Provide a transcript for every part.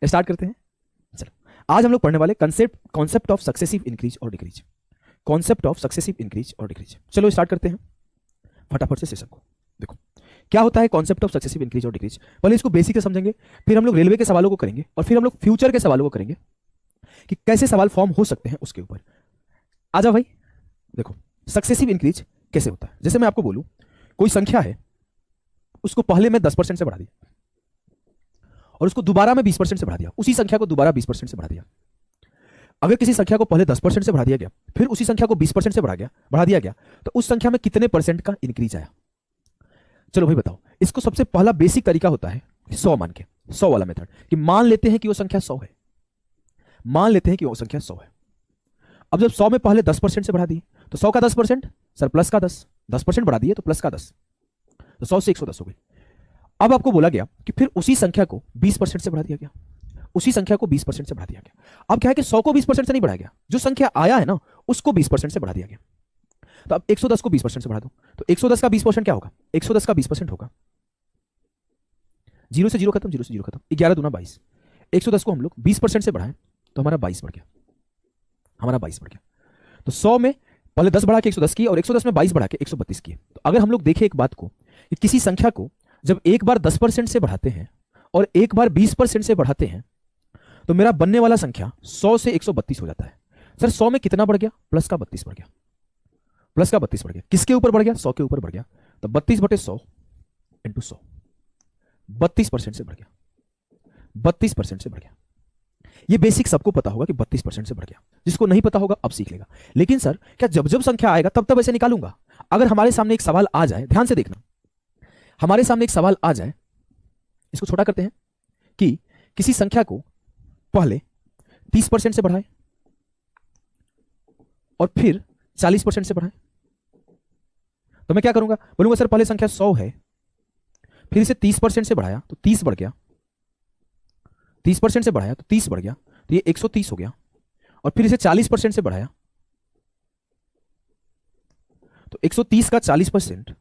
Start करते हैं। चलो, आज हम लोग पढ़ने वाले कॉन्सेप्ट ऑफ सक्सेसिव इंक्रीज और decrease. Concept of successive increase और डिक्रीज। चलो स्टार्ट करते हैं फटाफट से सेशन को। देखो क्या होता है कॉन्सेप्ट ऑफ सक्सेसिव इंक्रीज और डिक्रीज। पहले इसको बेसिक से समझेंगे, फिर हम लोग रेलवे के सवालों को करेंगे और फिर हम लोग फ्यूचर के सवालों को करेंगे कि कैसे सवाल फॉर्म हो सकते हैं उसके ऊपर। आजा भाई, देखो सक्सेसिव इंक्रीज कैसे होता है। जैसे मैं आपको बोलूं कोई संख्या है, उसको पहले में 10% से बढ़ा दिया और उसको दोबारा में 20% से बढ़ा दिया, उसी संख्या को दोबारा 20% से बढ़ा दिया। अगर किसी संख्या को पहले 10% से बढ़ा दिया गया, फिर उसी संख्या को 20% से बढ़ा दिया गया, तो उस संख्या में कितने परसेंट का इंक्रीज आया। चलो भाई बताओ। इसको सबसे पहला बेसिक तरीका होता है 100 मान के, 100 वाला मेथड, कि मान लेते हैं कि वो संख्या 100 है। मान लेते हैं कि वो संख्या 100 है। अब जब 100 में पहले 10% से बढ़ा दिए तो 100 का 10% सर प्लस का 10% बढ़ा दिए तो प्लस का 10, तो 100 से 110 हो गई। अब आपको बोला गया कि फिर उसी संख्या को 20% से बढ़ा दिया गया, उसी संख्या को 20% से बढ़ा दिया गया। अब क्या है कि 100 को 20% से नहीं बढ़ाया गया, जो संख्या आया है ना उसको 20% से बढ़ा दिया गया। तो अब 110 को 20% से बढ़ा दो तो 110 का 20% क्या होगा, 110 का 20% होगा 0 से 0 खत्म, 0 से 0 खत्म, 11 दूना 22। 110 को हम लोग 20% से बढ़ाएं तो हमारा 22 बढ़ गया, हमारा 22 बढ़ गया। तो 100 में पहले 10 बढ़ा के 110 किए और 110 में 22 बढ़ा के 132 किए। तो अगर हम लोग देखें एक बात को कि किसी संख्या को जब एक बार 10% से बढ़ाते हैं और एक बार 20% से बढ़ाते हैं तो मेरा बनने वाला संख्या 100 से 132 हो जाता है। सर 100 में कितना बढ़ गया, प्लस का 32 बढ़ गया, प्लस का 32 बढ़ गया। किसके ऊपर बढ़ गया, 100 के ऊपर बढ़ गया। तो 32/100 इंटू 100, 32% से बढ़ गया, 32% से बढ़ गया। ये बेसिक सबको पता होगा कि 32% से बढ़ गया। जिसको नहीं पता होगा अब सीख लेगा। लेकिन सर क्या जब जब संख्या आएगा तब तब ऐसे निकालूंगा? अगर हमारे सामने एक सवाल आ जाए, ध्यान से देखना, हमारे सामने एक सवाल आ जाए, इसको छोटा करते हैं, कि किसी संख्या को पहले 30% से बढ़ाएं और फिर 40% से बढ़ाएं, तो मैं क्या करूंगा, बोलूंगा सर पहले संख्या 100 है, फिर इसे 30% से बढ़ाया तो 30 बढ़ गया, 30% से बढ़ाया तो 30 बढ़ गया, तो ये 130 हो गया। और फिर इसे 40% से बढ़ाया तो 130 का 40%,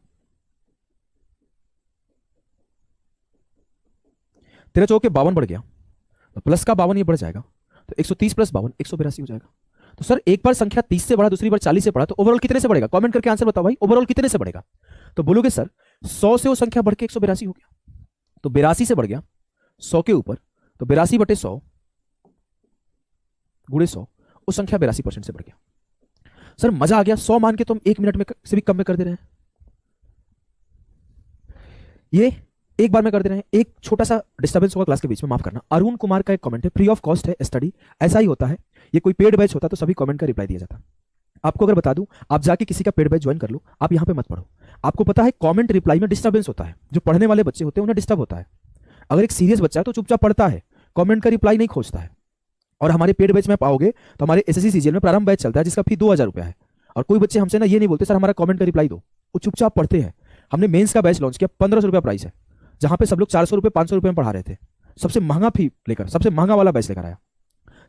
13 चौके 52 बढ़ गया, तो प्लस का 52 ये बढ़ जाएगा, तो 130 प्लस 52 182 हो जाएगा। तो सर एक बार संख्या 30 से बढ़ा, दूसरी बार 40 से बढ़ा, तो ओवरऑल कितने से बढ़ेगा? कमेंट करके आंसर बताओ भाई, ओवरऑल कितने से बढ़ेगा? तो बोलोगे सर 100 से वो संख्या बढ़ के 182 हो गया, तो 82 से बढ़ गया 100 के ऊपर, तो 82/100 गुणे 100, उस संख्या 82% से बढ़ गया। सर मजा आ गया, 100 मान के तो हम 1 मिनट में से भी कम में कर दे रहे हैं। ये एक बार में कर दे रहे हैं। एक छोटा सा डिस्टर्बेंस होगा क्लास के बीच में, माफ करना। अरुण कुमार का एक कमेंट है, फ्री ऑफ कॉस्ट है स्टडी। ऐसा ही होता है, ये कोई पेड बैच होता तो सभी कमेंट का रिप्लाई दिया जाता। आपको अगर बता दूं, आप जाके किसी का पेड बैच ज्वाइन कर लो, आप यहां पे मत पढ़ो। आपको पता है कमेंट रिप्लाई में डिस्टर्बेंस होता है, जो पढ़ने वाले बच्चे होते हैं उन्हें डिस्टर्ब होता है। अगर एक सीरियस बच्चा है तो चुपचाप पढ़ता है, कमेंट का रिप्लाई नहीं खोजता है। और हमारे पेड बैच में पाओगे तो हमारे एसएससी सीजीएल में प्रारंभ बैच चलता है जिसका फी 2000 रुपया है। और कोई बच्चे हमसे ना ये नहीं बोलते सर हमारा कमेंट का रिप्लाई दो, वो चुपचाप पढ़ते हैं। हमने मेंस का बैच लॉन्च किया, 1500 रुपया प्राइस है, जहां पे सब लोग 400 रुपये 500 रुपये में पढ़ा रहे थे। सबसे महंगा फी लेकर, सबसे महंगा वाला बैच लेकर आया,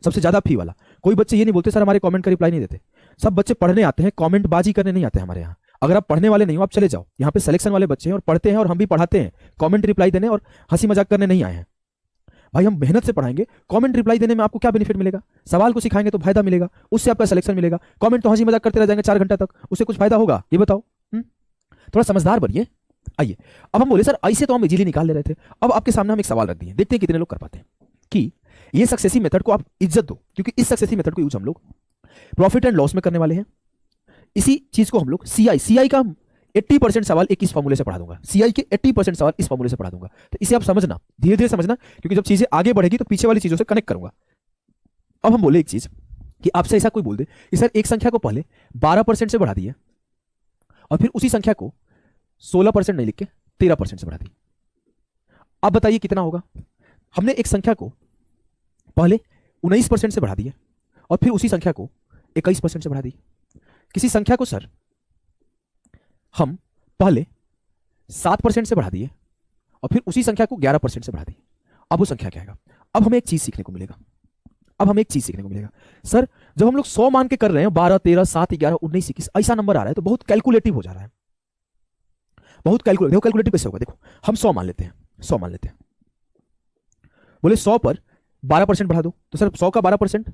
सबसे ज्यादा फी वाला। कोई बच्चे ये नहीं बोलते सर हमारे कमेंट का रिप्लाई नहीं देते। सब बच्चे पढ़ने आते हैं, कमेंट बाजी करने नहीं आते हमारे यहाँ। अगर आप पढ़ने वाले नहीं हो आप चले जाओ, यहाँ पे सिलेक्शन वाले बच्चे हैं और पढ़ते हैं और हम भी पढ़ाते हैं। कमेंट रिप्लाई देने और हंसी मजाक करने नहीं आए हैं भाई। हम मेहनत से पढ़ाएंगे। कमेंट रिप्लाई देने में आपको क्या बेनिफिट मिलेगा? सवाल को सिखाएंगे तो फायदा मिलेगा, उससे आपका सिलेक्शन मिलेगा। कमेंट तो हंसी मजाक करते रह जाएंगे 4 घंटा तक, उससे कुछ फायदा होगा? ये बताओ। थोड़ा समझदार बनिए। आइए, अब हम बोले सर ऐसे तो हम इजीली निकाल ले रहे थे, अब आपके सामने हम एक सवाल रख दिए, देखते हैं कितने लोग कर पाते हैं। कि ये सक्सेसिव मेथड को आप इज्जत दो, क्योंकि इस सक्सेसिव मेथड को यूज हम लोग प्रॉफिट एंड लॉस में करने वाले हैं। इसी चीज को हम लोग सीआई का 80% सवाल एक इस फॉर्मूले से पढ़ा दूंगा, सीआई के 80% सवाल इस फॉर्मूले से पढ़ा दूंगा। तो इसे आप समझना, धीरे धीरे समझना, क्योंकि जब चीजें आगे बढ़ेगी तो पीछे वाली चीजों से कनेक्ट करूंगा। अब हम बोले एक चीज कि आपसे ऐसा कोई बोल दे कि सर एक संख्या को पहले 12% से बढ़ा दिए और फिर उसी संख्या को 16% नहीं लिख के 13% से बढ़ा दी। अब बताइए कितना होगा? हमने एक संख्या को पहले 19% से बढ़ा दिए और फिर उसी संख्या को 21% से बढ़ा दी। किसी संख्या को सर हम पहले 7% से बढ़ा दिए और फिर उसी संख्या को 11% से बढ़ा दी। अब वो संख्या क्या आएगा? अब हमें एक चीज सीखने को मिलेगा, अब हमें एक चीज सीखने को मिलेगा। सर जब हम लोग 100 मान के कर रहे हैं, 12 13 7 11 19 21 ऐसा नंबर आ रहा है तो बहुत कैलकुलेटिव हो जा रहा है, बहुत कैलकुलेटिव। देखो कैलकुलेटिव कैसे होगा, देखो हम 100 मान लेते हैं, 100 मान लेते हैं। बोले 100 पर 12% बढ़ा दो तो सर 100 का 12%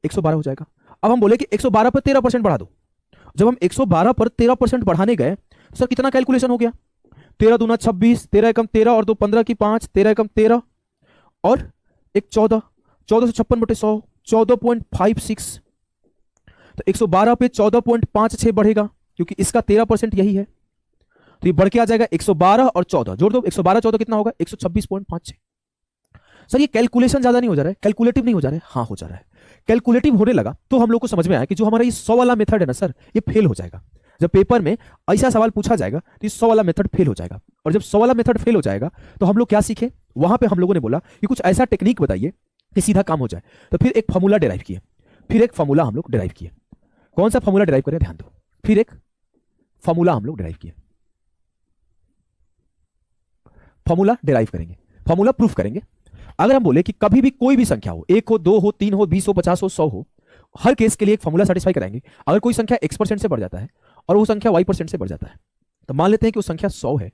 112 हो जाएगा। अब हम बोले कि 112 पर 13% बढ़ा दो। जब हम 112 पर 13% बढ़ाने गए सर कितना कैलकुलेशन हो गया, 13 दूना 26, 13 एकम 13 और 2 15 की 5, 13 एकम 13 और एक 14, 1456/100 14.56। तो 112 पे 14.56 बढ़ेगा क्योंकि इसका 13% यही है, तो ये बढ़ के आ जाएगा 112 और 14 जोड़ दो, 112 14 कितना होगा 126.56। सर ये कैलकुलेशन ज्यादा नहीं हो जा रहा है, कैलकुलेटिव नहीं हो जा रहा है? हाँ हो जा रहा है। कैलकुलेटिव होने लगा तो हम लोग को समझ में आया कि जो हमारा ये 100 वाला मेथड है ना सर, ये फेल हो जाएगा। जब पेपर में ऐसा सवाल पूछा जाएगा तो ये 100 वाला मेथड फेल हो जाएगा। और जब 100 वाला मेथड फेल हो जाएगा तो हम लोग क्या सीखे, वहां पे हम लोगों ने बोला कि कुछ ऐसा टेक्निक बताइए कि सीधा काम हो जाए। तो फिर एक फॉर्मूला डिराइव किए, फिर एक फॉर्मूला हम लोग डिराइव किए। कौन सा फॉर्मूला डिराइव करें, ध्यान दो। फिर एक फॉर्मूला हम लोग डिराइव किए, फॉर्मूला डिराइव करेंगे, फॉर्मूला प्रूफ करेंगे। अगर हम बोले कि कभी भी कोई भी संख्या हो, 1 हो 2 हो 3 हो 20 हो 50 हो 100 हो, हर केस के लिए एक फॉर्मूला सेटिस्फाई कराएंगे। अगर कोई संख्या x% से बढ़ जाता है और वो संख्या y% से बढ़ जाता है, तो मान लेते हैं कि वो संख्या 100 है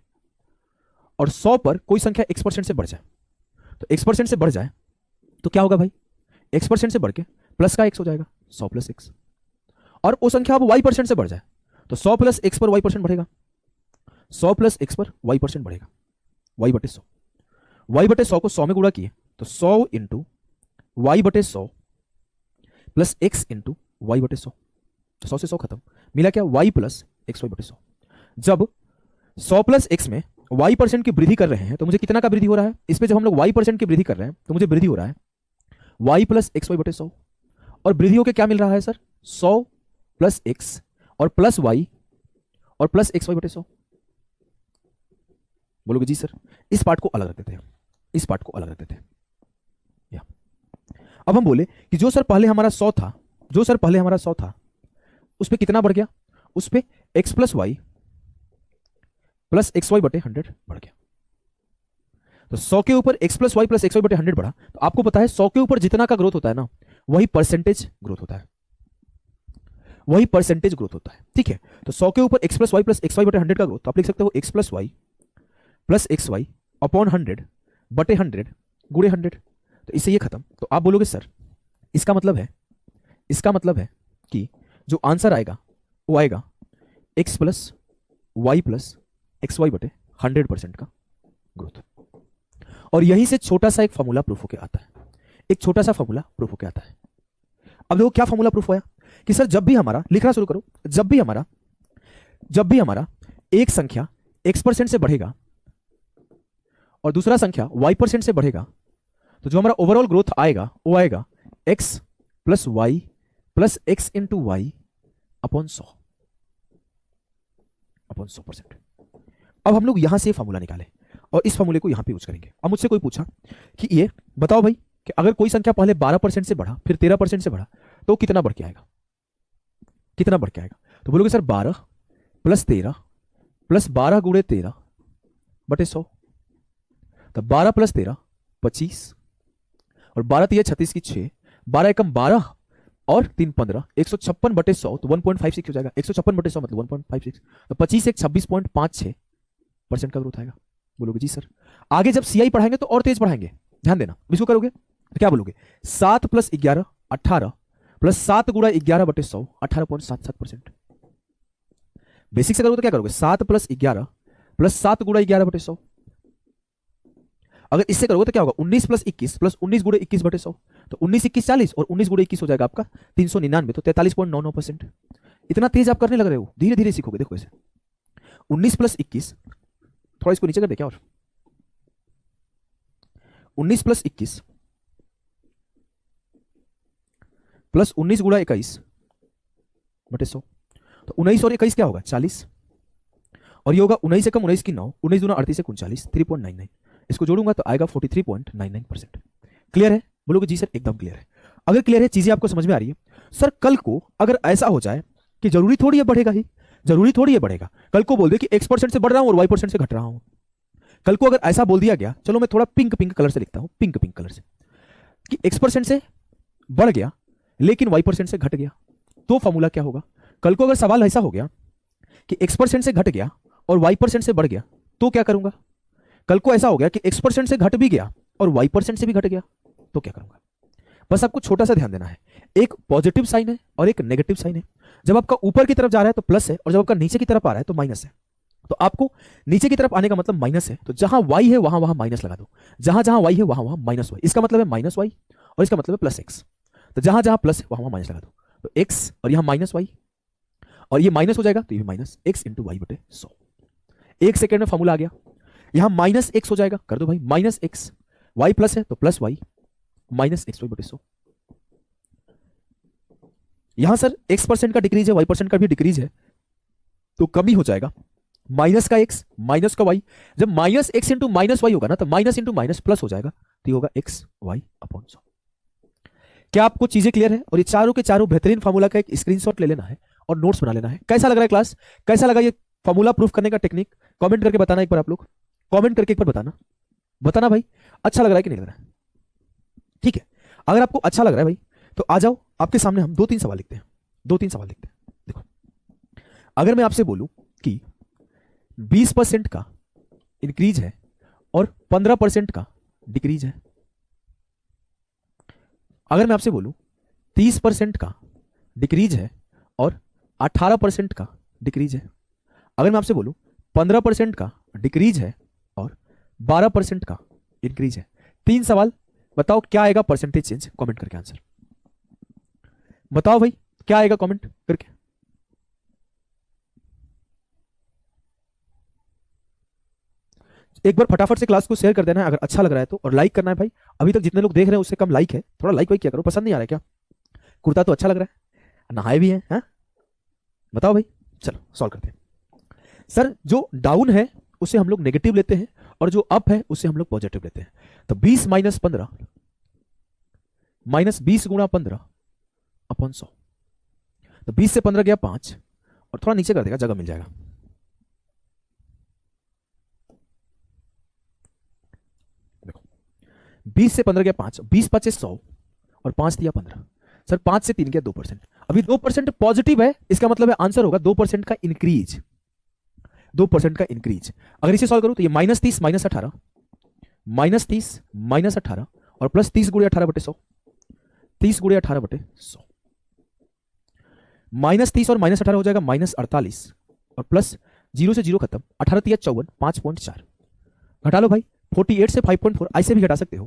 और 100 पर कोई संख्या x% से बढ़ जाए, तो x% से बढ़ जाए तो क्या होगा भाई, x% से बढ़ के प्लस का x हो जाएगा 100 + x। और वो संख्या अब y% से बढ़ जाए तो 100 + x पर y% बढ़ेगा, 100 + x पर y% बढ़ेगा, y/100। y/100 को 100 में गुणा किए तो 100 × y/100 प्लस x × y/100, तो 100 से 100 खत्म, मिला क्या y + xy/100। जब 100 + x में y% की वृद्धि कर रहे हैं तो मुझे कितना का वृद्धि हो रहा है, इस पे जब हम लोग y% की वृद्धि कर रहे हैं तो मुझे वृद्धि हो रहा है y + xy/100। और वृद्धि होकर क्या मिल रहा है सर, 100 + x और प्लस y और प्लस xy/100। बोलोगे जी सर, इस पार्ट को अलग रख देते हैं, इस पार्ट को अलग रख देते हैं। या अब हम बोले कि जो सर पहले हमारा 100 था, जो सर पहले हमारा 100 था उस पे कितना बढ़ गया, उस पे x + y प्लस xy/100 बढ़ गया। तो 100 के ऊपर x + y प्लस xy/100 बढ़ा, तो आपको पता है 100 के ऊपर जितना का ग्रोथ होता है ना, वही परसेंटेज ग्रोथ होता है, वही परसेंटेज ग्रोथ होता है। ठीक है, तो 100 के ऊपर x + y प्लस xy/100 का ग्रोथ, तो आप लिख सकते हो x + y plus xy upon 100/100 गुणे 100। तो इससे ये खत्म। तो आप बोलोगे सर इसका मतलब है कि जो आंसर आएगा वो आएगा x + y प्लस xy/100% का ग्रोथ। और यहीं से छोटा सा एक फॉर्मूला प्रूफ होके आता है, एक छोटा सा फॉर्मूला प्रूफ होके आता है। अब देखो क्या फॉर्मूला प्रूफ होया कि सर जब भी हमारा, लिखना शुरू करो, जब भी हमारा एक संख्या x% से बढ़ेगा और दूसरा संख्या y% से बढ़ेगा, तो जो हमारा ओवरऑल ग्रोथ आएगा वो आएगा x + y plus x × y upon 100%। अब हम लोग यहां से फॉर्मूला निकाले और इस फॉर्मूले को यहां पे यूज करेंगे। अब मुझसे कोई पूछा कि ये बताओ भाई कि अगर कोई संख्या पहले 12% से बढ़ा फिर 13% से बढ़ा तो कितना बढ़ के आएगा, कितना बढ़ के आएगा? तो बोलोगे सर 12 + 13 प्लस 12 × 13/100। तो 12 + 13 25 और 12 × 36 की 6, 12 एकम 12 और 3 15, 156/100 तो 1.56 हो जाएगा। 156/100 मतलब 1.56, तो 25 एक 26.56% का ग्रोथ आएगा। बोलोगे जी सर आगे जब सीआई पढ़ाएंगे तो और तेज पढ़ाएंगे, ध्यान देना। इसको करोगे तो क्या बोलोगे, 7 + 11 18 प्लस 7 × 11/100 18.77%। बेसिक से करोगे तो क्या करोगे, 7 + 11 प्लस 7 × 11/100। अगर इससे करोगे तो क्या होगा, 19 + 21 प्लस 19 × 21/100, तो 19 21 40 और 19 × 21 हो जाएगा आपका 399, तो 43.99%। इतना तेज आप करने लग रहे हो, धीरे धीरे सीखोगे। देखो इसे 19 + 21, थोड़ा इसको नीचे कर दे क्या, और 19 + 21 प्लस 19 × 21/100, तो 19 और 21 क्या होगा 40, और ये होगा 19 एकम 19 की 9, 19 दूना 38 से 39 3.99, इसको जोड़ूंगा तो आएगा 43.99%। क्लियर है? बोलोगे जी सर एकदम क्लियर है। अगर क्लियर है, चीजें आपको समझ में आ रही है। सर कल को अगर ऐसा हो जाए कि जरूरी थोड़ी है बढ़ेगा ही, जरूरी थोड़ी है बढ़ेगा, कल को बोल दे कि x% से बढ़ रहा हूं और y% से घट रहा हूं। कल को अगर ऐसा बोल दिया गया, चलो मैं थोड़ा पिंक कलर से लिखता हूं, पिंक कलर से, कि x% से बढ़ गया लेकिन y% से घट गया, तो फॉर्मूला क्या होगा? कल को अगर सवाल ऐसा हो गया कि x% से घट गया और y% से बढ़ गया, तो क्या करूंगा? कल को ऐसा हो गया कि x% से घट भी गया और y% से भी घट गया, तो क्या करूंगा? बस आपको छोटा सा ध्यान देना है, एक पॉजिटिव साइन है और एक नेगेटिव साइन है। जब आपका ऊपर की तरफ जा रहा है तो प्लस है, और जब आपका नीचे की तरफ आ रहा है तो माइनस है। तो आपको नीचे की तरफ आने का मतलब माइनस है, तो जहां y है वहां वहां माइनस लगा दो, जहां जहां y है वहां वहां माइनस y। इसका मतलब है माइनस y और इसका मतलब है प्लस x। तो जहां जहां प्लस है वहां वहां माइनस लगा दो, तो x और यहां माइनस y, और ये माइनस हो जाएगा तो ये माइनस x इंटू वाई बटे 100। एक सेकेंड में फॉर्मूला आ गया। यहां माइनस x हो जाएगा, कर दो भाई माइनस x, y प्लस है तो plus y minus X Y बटे 100। यहां सर x% का डिक्रीज है, y% का भी डिक्रीज है, तो कमी हो जाएगा माइनस का x माइनस का y। जब minus x into minus Y होगा ना, तो माइनस इंटू माइनस प्लस हो जाएगा, तो ये होगा एक्स वाई अपॉन 100। क्या आपको चीजें क्लियर है? और ये चारों के चारों बेहतरीन फॉर्मूला का एक स्क्रीनशॉट ले लेना है और नोट्स बना लेना है। कैसा लग रहा है क्लास? कैसा लगा ये फॉर्मूला प्रूफ करने का टेक्निक? कमेंट करके बताना एक बार, आप लोग कमेंट करके एक बार बताना, बताना भाई अच्छा लग रहा है कि नहीं लग रहा है। ठीक है, अगर आपको अच्छा लग रहा है भाई तो आ जाओ, आपके सामने हम 2-3 सवाल लिखते हैं, 2-3 सवाल लिखते हैं। देखो, अगर मैं आपसे बोलूं कि 20% का इंक्रीज है और 15% का डिक्रीज है, अगर मैं आपसे बोलूं 30% का डिक्रीज है और 18% का डिक्रीज है, अगर मैं आपसे बोलूं 15% का डिक्रीज है और 12% का इंक्रीज है, 3 सवाल बताओ क्या आएगा परसेंटेज चेंज? कमेंट करके आंसर बताओ भाई, क्या आएगा कमेंट करके। एक बार फटाफट से क्लास को शेयर कर देना है अगर अच्छा लग रहा है तो, और लाइक करना है भाई। अभी तक जितने लोग देख रहे हैं उससे कम लाइक है, थोड़ा लाइक वाइक क्या करो। पसंद नहीं आ रहा है क्या? कुर्ता तो अच्छा लग रहा है, नहाए भी हैं, हाँ? बताओ भाई, चलो सॉल्व करते हैं। सर जो डाउन है उसे हम लोग नेगेटिव लेते हैं और जो अप है उसे हम लोग पॉजिटिव लेते हैं। तो 20 माइनस 15 माइनस 20 गुणा 15 अपॉन 100। तो 20 से 15 गया 5, और थोड़ा नीचे कर देगा, जगह मिल जाएगा। देखो 20 से 15 गया 5, 20 5 100 और 5 दिया 15। सर 5 से 3 गया 2%। अभी 2% पॉजिटिव है, इसका मतलब है आंसर होगा 2% का इंक्रीज, 2% का इंक्रीज। अगर इसे सॉल्व करूं तो ये माइनस 30 माइनस 18 माइनस 30 माइनस 18 और प्लस 30 गुणे 18 बटे 100, 30 गुणे 18 बटे 100। माइनस 30 और माइनस 18 हो जाएगा माइनस 48 और प्लस 0 से 0 खत्म, 18 3 54, 5.4 घटा लो भाई। 48 से 5.4 ऐसे भी घटा सकते हो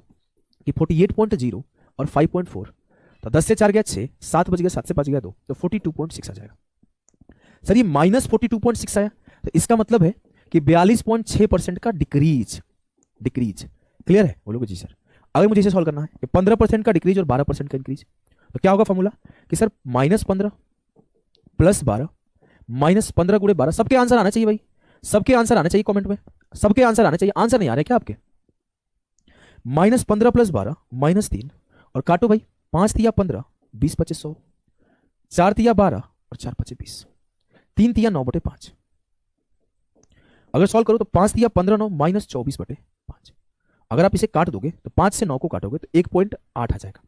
कि 48.0 और 5.4, तो 10 से 4 गया 6, 7 बच गया, 7 से 5 गया 2, तो 42.6 आ जाएगा। सर ये माइनस 42.6 आया, तो इसका मतलब है कि 42.6% का डिक्रीज, डिक्रीज क्लियर है? बोलोगे जी सर। अगर मुझे इसे सॉल्व करना है 15% का डिक्रीज और 12% का इंक्रीज, तो क्या होगा फॉर्मूला कि सर माइनस 15 प्लस 12 माइनस 15 गुणे 12। सबके आंसर आना चाहिए भाई, सबके आंसर आने चाहिए कमेंट में, सबके आंसर आने चाहिए। आंसर नहीं आ रहे क्या आपके? माइनस 15 प्लस 12 माइनस 3, और काटो भाई, 5 तिया 15, 20 25 100, 4 तिया 12 और 4 25 20, 3 तिया 9 बटे 5। अगर सॉल्व करो तो 5 तिया 15 9 माइनस 24 बटे 5। अगर आप इसे काट दोगे तो 5 से 9 को काटोगे तो 1.8 आ जाएगा।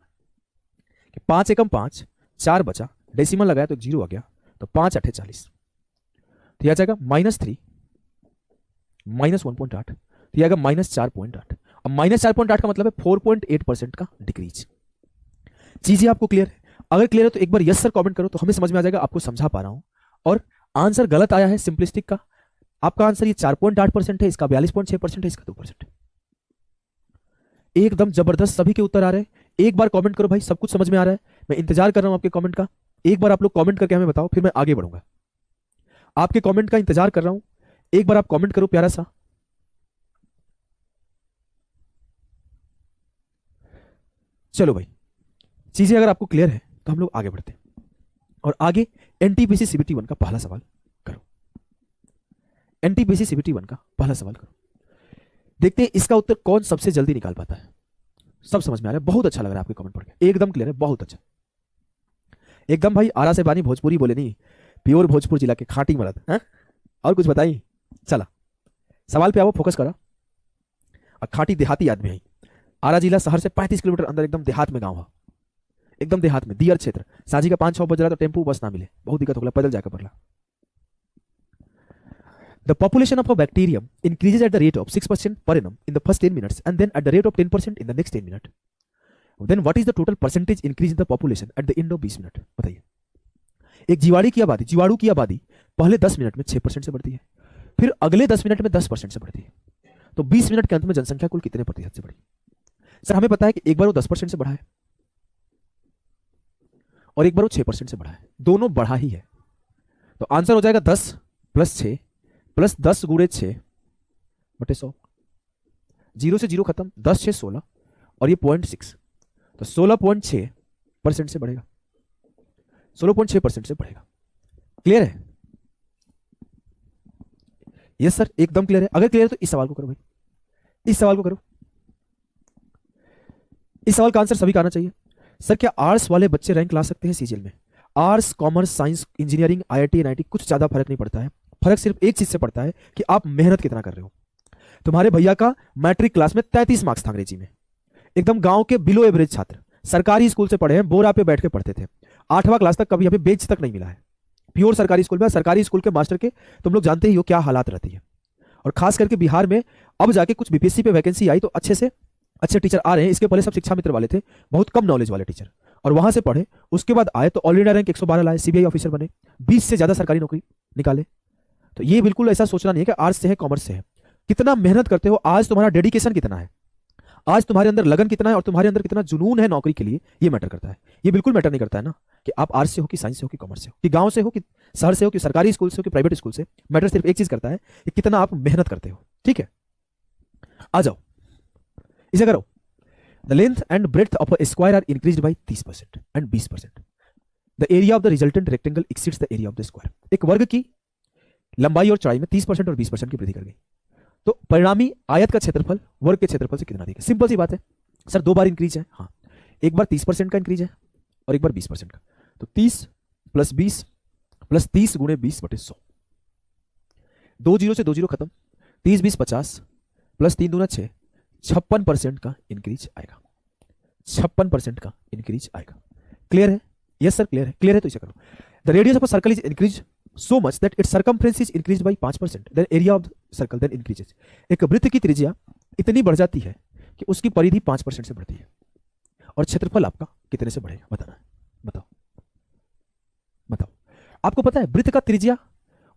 5 एकम 5, 4 बचा, डेसिमल लगाया तो 0 आ गया, तो 5 8 40, तो यह आ जाएगा माइनस 3 माइनस 1.8, तो यह आएगा माइनस 4.8। अब माइनस 4.8 का मतलब है 4.8% का डिक्रीज। चीजें आपको क्लियर है? अगर क्लियर है तो एक बार यस सर कमेंट करो, तो हमें समझ में आ जाएगा आपको समझा पा रहा हूं। और आंसर गलत आया है सिंपलिस्टिक का, आपका आंसर ये 4.8% है, इसका 42.6% है, इसका 2%। एकदम जबरदस्त सभी के उत्तर आ रहे हैं। एक बार कमेंट करो भाई, सब कुछ समझ में आ रहा है, मैं इंतजार कर रहा हूं आपके कमेंट का। एक बार आप लोग कमेंट करके हमें बताओ, फिर मैं आगे बढ़ूंगा। आपके कमेंट का इंतजार कर रहा हूं, एक बार आप कमेंट करो प्यारा सा। चलो भाई, चीजें अगर आपको क्लियर है तो हम लोग आगे बढ़ते हैं, और आगे एनटीपीसी सीबीटी 1 का पहला सवाल करो। एनटीपीसी सीबीटी 1 का पहला सवाल करो, देखते हैं इसका उत्तर कौन सबसे जल्दी निकाल पाता है। सब समझ में आ रहा है? बहुत अच्छा लग रहा है आपके कमेंट पढ़ के, एकदम क्लियर है, बहुत अच्छा, एकदम भाई आरा से बानी भोजपुरी बोले नहीं, प्योर भोजपुर जिला के खाटी मरद हैं। और कुछ बताइए, चला सवाल पे आओ, फोकस करा। और खाटी देहाती आदमी है, आरा जिला शहर से 35 किलोमीटर अंदर एकदम देहात में गांव है, एकदम देहात में, दियर क्षेत्र। साझी का 5-6 बज रहा तो टेम्पू बस ना मिले, बहुत दिक्कत हो गया, पैदल जाकर पड़ला। The population of a bacterium increases at the rate of 6% per annum in the first 10 minutes and then at the rate of 10% in the next 10 minutes. Then what is the total percentage increase in the population at the end of 20 minute? बताइए। एक जीवाणु की आबादी पहले 10 minute में 6% से बढ़ती है, फिर अगले 10 मिनट में 10% से बढ़ती है, तो 20 मिनट के अंत में जनसंख्या कुल कितने प्रतिशत से बढ़ी? सर हमें पता है कि एक बार वो 10% से बढ़ा है और एक बार वो 6% से बढ़ा है, दोनों बढ़ा ही है। तो आंसर हो जाएगा 10 प्लस 6 प्लस 10 गुणे 6 बटे 100। 0 से 0 खत्म, 10 6 16 और ये 0.6, तो 16.6% से बढ़ेगा, 16.6% से बढ़ेगा। क्लियर है? यस सर एकदम क्लियर है। अगर क्लियर है तो इस सवाल को करो भाई, इस सवाल को करो। इस सवाल का आंसर सभी का आना चाहिए। सर क्या आर्ट्स वाले बच्चे रैंक ला सकते हैं सीजीएल में? Arts, commerce, science, engineering, IIT, NIT कुछ ज्यादा फर्क नहीं पड़ता है। फर्क सिर्फ एक चीज से पड़ता है कि आप मेहनत कितना कर रहे हो। तुम्हारे भैया का मैट्रिक क्लास में 33 मार्क्स था अंग्रेजी में, एकदम गांव के बिलो एवरेज छात्र, सरकारी स्कूल से पढ़े हैं, बोरा पे बैठ के पढ़ते थे, 8वां क्लास तक कभी हमें बेंच तक नहीं मिला है, प्योर सरकारी स्कूल में। सरकारी स्कूल के मास्टर के तुम लोग जानते ही हो क्या हालात रहती है, और खास करके बिहार में अब जाके कुछ बीपीएससी पे वैकेंसी आई तो अच्छे से अच्छे टीचर आ रहे हैं। इसके पहले सब शिक्षा मित्र वाले थे, बहुत कम नॉलेज वाले टीचर, और वहां से पढ़े, उसके बाद आए तो ऑल इंडिया रैंक 112 लाए, सीबीआई ऑफिसर बने, 20 से ज्यादा सरकारी नौकरी निकाले। तो ये बिल्कुल ऐसा सोचना नहीं है कि आर्ट्स से है कॉमर्स से है। कितना मेहनत करते हो, आज तुम्हारा डेडिकेशन कितना है, आज तुम्हारे अंदर लगन कितना है और तुम्हारे अंदर कितना जुनून है नौकरी के लिए, ये मैटर करता है। ये बिल्कुल मैटर नहीं करता है ना कि आप आर्ट्स से हो कि साइंस से हो कि कॉमर्स से हो कि गांव से हो कि शहर से हो कि सरकारी स्कूल से हो कि प्राइवेट स्कूल से। मैटर सिर्फ एक चीज करता है कि कितना आप मेहनत करते हो। ठीक है, आ जाओ, इसे करो। The length and breadth of a square are increased by 30% and 20%। The area of the resultant rectangle exceeds the area of the square. एक वर्ग की लंबाई और चौड़ाई में 30% और 20% की वृद्धि कर गई, तो परिणामी आयत का क्षेत्रफल वर्ग के क्षेत्रफल से कितना अधिक है? सिंपल सी बात है सर, 2 बार इंक्रीज है। हाँ, एक बार 30% का इंक्रीज है और एक बार 20% का, तो 30 प्लस 20 प्लस 30 गुणे 20 बटे 100। 2 0 से 2 0 खत्म, 30 20 50 प्लस 3 दूना 6, 56% का इंक्रीज आएगा, 56% का इंक्रीज आएगा। क्लियर है? यस सर क्लियर है। क्लियर है तो इसे करो। The radius of a circle is increase so much that its circumference is increased by 5%, then area of the circle then increases। एक वृत्त की त्रिज्या इतनी बढ़ जाती है कि उसकी परिधि 5% से बढ़ती है, और क्षेत्रफल आपका कितने से बढ़ेगा बताना है। बताओ बताओ। आपको पता है वृत्त का त्रिज्या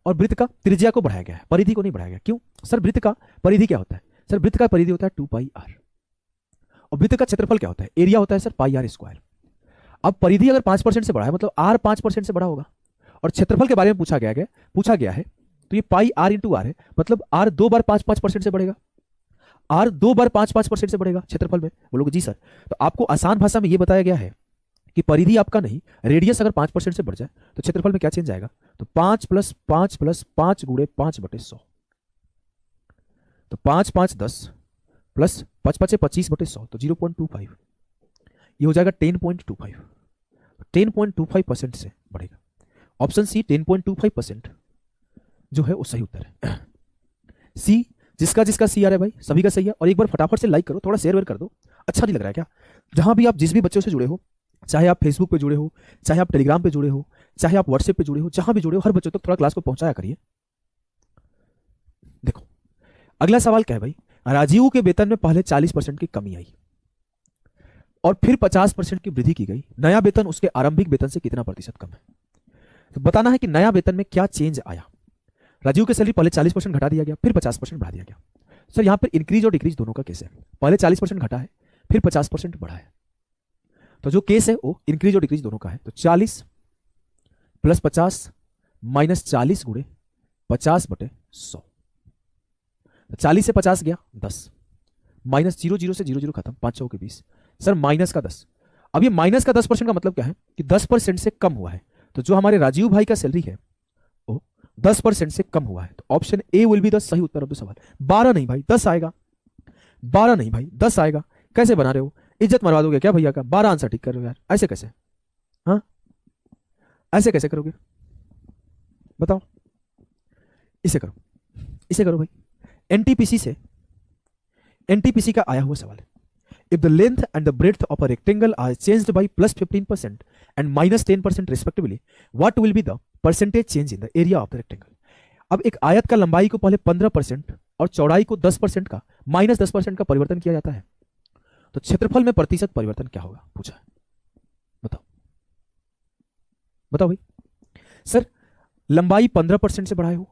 और वृत्त का त्रिज्या को बढ़ाया गया है, परिधि को नहीं बढ़ाया गया। क्यों सर? वृत्त का परिधि क्या होता है? सर वृत्त का परिधि होता है 2πr, और वृत्त का क्षेत्रफल क्या होता है? एरिया होता है सर πr²। अब परिधि अगर 5% से बढ़ा है मतलब r 5% से बढ़ा होगा, और क्षेत्रफल के बारे में पूछा गया है तो ये पाई r इंटू आर है, मतलब r 2 बार 5% से बढ़ेगा, r 2 बार 5% से बढ़ेगा क्षेत्रफल में। बोलोगे जी सर, तो आपको आसान भाषा में ये बताया गया है कि परिधि आपका नहीं, रेडियस अगर 5% से बढ़ जाए तो क्षेत्रफल में क्या चेंज आएगा? तो 5 प्लस 5 प्लस 5 गुणे 5 बटे 100, तो 5 5 10 प्लस 5 5 25 बटे 100, तो 0.25, ये हो जाएगा 10.25, 10.25% से बढ़ेगा। ऑप्शन सी 10.25% जो है वो सही उत्तर है। सी, जिसका जिसका सी आ रहा है भाई सभी का सही है। और एक बार फटाफट से लाइक करो, थोड़ा शेयर वेयर कर दो। अच्छा नहीं लग रहा है क्या? जहां भी आप जिस भी बच्चों से जुड़े हो, चाहे आप फेसबुक पे जुड़े हो, चाहे आप टेलीग्राम पे जुड़े हो, चाहे आप व्हाट्सएप पे जुड़े हो, जहां भी जुड़े हो, हर बच्चों तक थोड़ा क्लास को पहुंचाया करिए। देखो अगला सवाल क्या है भाई? राजीव के वेतन में पहले 40% की कमी आई और फिर 50% की वृद्धि की गई। नया वेतन उसके आरंभिक वेतन से कितना प्रतिशत कम है? तो बताना है कि नया वेतन में क्या चेंज आया। राजीव की सैलरी पहले 40% घटा दिया गया, फिर 50% बढ़ा दिया गया। सर यहां पर इंक्रीज और डिक्रीज दोनों का केस है। पहले 40% घटा है, फिर 50% बढ़ा है, तो जो केस है वो इंक्रीज और डिक्रीज दोनों का है। तो 40 प्लस 50 माइनस 40 गुणे 50 बटे 100, 40 से 50 गया 10, माइनस 0 0 से 0 0 खत्म, 5 के 20। सर माइनस का 10। अब ये माइनस का 10% का मतलब क्या है कि 10% से कम हुआ है। तो जो हमारे राजीव भाई का सैलरी है वो 10% से कम हुआ है, तो option A will be the सही उत्तर ऑफ द सवाल। 12 नहीं भाई 10 आएगा, 12 नहीं भाई 10 आएगा। कैसे बना रहे हो? इज्जत मरवा दोगे क्या भैया का? 12 आंसर ठीक कर रहे हो यार, ऐसे कैसे? हाँ ऐसे कैसे करोगे बताओ? इसे करो, इसे करो भाई। एनटीपीसी का आया हुआ सवाल है। If the length and the breadth of a rectangle are changed by plus 15% and minus 10% respectively, what will be the percentage change in the area of the rectangle? अब एक आयत का लंबाई को पहले 15% और चौड़ाई को 10% का माइनस 10% का परिवर्तन किया जाता है, तो क्षेत्रफल में प्रतिशत परिवर्तन क्या होगा पूछा है, बताओ बताओ भाई। सर लंबाई 15% से बढ़ाए हो,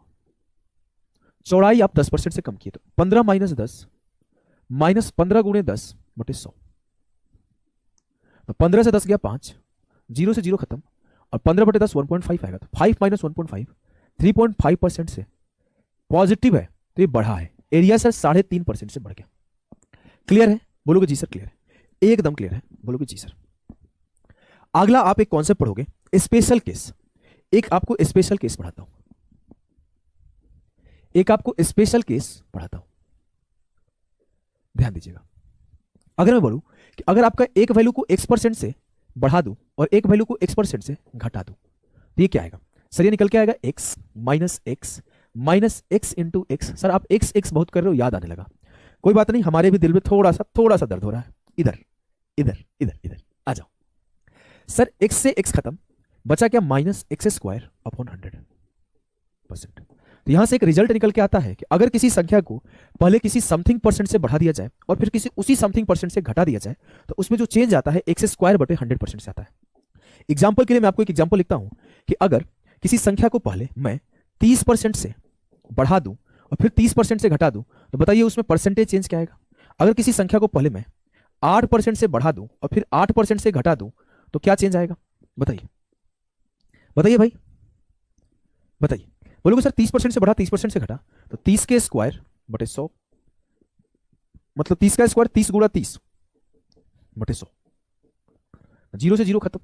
चौड़ाई आप 10% से कम किए, तो 15 माइनस 10 माइनस 15 गुणे 10 बटे 100। तो 15 से 10 गया 5, 0 से 0 खत्म, और 15 बटे 10 1.5 आएगा, तो 5 माइनस 1.5 3.5% से पॉजिटिव है, तो ये बढ़ा है। एरिया सर 3.5% से बढ़ गया। क्लियर है? बोलोगे जी सर क्लियर है, एकदम क्लियर है, बोलोगे जी सर। अगला आप एक कॉन्सेप्ट पढ़ोगे, स्पेशल केस। एक आपको स्पेशल केस पढ़ाता हूं, एक आपको स्पेशल केस पढ़ाता हूं, ध्यान दीजिएगा। अगर मैं बोलूं कि अगर आपका एक वैल्यू को x% से बढ़ा दूं और एक वैल्यू को x% से घटा दूं, तो ये क्या आएगा सर? ये निकल के आएगा x minus x into x. Sir आप x बहुत कर रहे हो, याद आने लगा, कोई बात नहीं, हमारे भी दिल में थोड़ा सा दर्द हो रहा है। इधर इधर इधर इधर आ जाओ। सर x से x खत्म, बचा क्या? Minus x square upon 100%। तो यहां से एक रिजल्ट निकल के आता है कि अगर किसी संख्या को पहले किसी समथिंग परसेंट से बढ़ा दिया जाए और फिर किसी उसी समथिंग परसेंट से घटा दिया जाए, तो उसमें जो चेंज आता है एक्स स्क्वायर बटे 100% से आता है। एग्जाम्पल के लिए मैं आपको एक एग्जाम्पल लिखता हूं कि अगर किसी संख्या को पहले मैं 30% से बढ़ा दूं और फिर 30% से घटा दूं, तो बताइए उसमें परसेंटेज चेंज क्या आएगा? अगर किसी संख्या को पहले मैं 8% से बढ़ा दूं और फिर 8% से घटा दूं, तो क्या चेंज आएगा? बताइए बताइए भाई बताइए। बोलोगे सर 30% से बढ़ा 30% से घटा, तो 30 के स्क्वायर बटे 100, मतलब 30 का स्क्वायर 30 गुणा 30 बटे 100, 0 से 0 खत्म।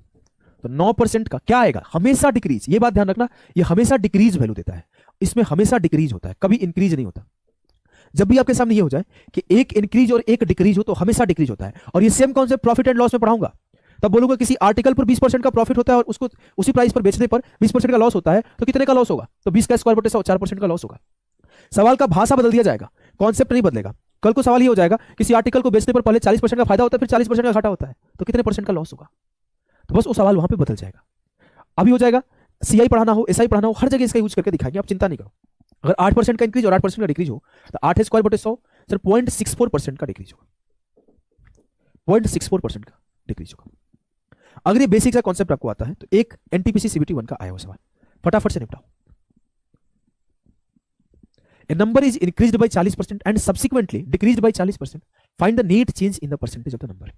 तो 9% का क्या आएगा? हमेशा डिक्रीज। ये बात ध्यान रखना, ये हमेशा डिक्रीज वैल्यू देता है, इसमें हमेशा डिक्रीज होता है, कभी इंक्रीज नहीं होता। जब भी आपके सामने ये हो जाए कि एक इंक्रीज और एक डिक्रीज हो, तो हमेशा डिक्रीज होता है। और ये same concept profit and loss में पढ़ाऊंगा, तब बोलूंगा किसी आर्टिकल पर 20% का प्रॉफिट होता है और उसको उसी प्राइस पर बेचने पर 20% का लॉस होता है, तो कितने का लॉस होगा? तो 20 का स्क्वायर बटे 100, 4% का लॉस होगा। सवाल का भाषा बदल दिया जाएगा, कॉन्सेप्ट नहीं बदलेगा। कल को सवाल ये हो जाएगा, किसी आर्टिकल को बेचने पर पहले 40% का फायदा होता है, फिर 40% का घाटा होता है, तो कितने परसेंट का लॉस होगा? तो बस वो सवाल वहां पे बदल जाएगा। अभी हो जाएगा सीआई पढ़ाना हो, एसआई पढ़ाना हो, हर जगह इसका यूज करके दिखाएंगे, आप चिंता नहीं करो। अगर 8% का इंक्रीज और 8% का डिक्रीज हो, तो 8 स्क्वायर बटे 100 सर 0.64% का डिक्रीज होगा, 0.64% का डिक्रीज होगा। अगर ये बेसिक सा कॉन्सेप्ट आपको आता है, तो एक एनटीपीसी सीबीटी 1 का आया हुआ सवाल फटाफट से निपटाओ। A number is increased by 40% and subsequently decreased by 40%. Find the net change in the percentage of the number.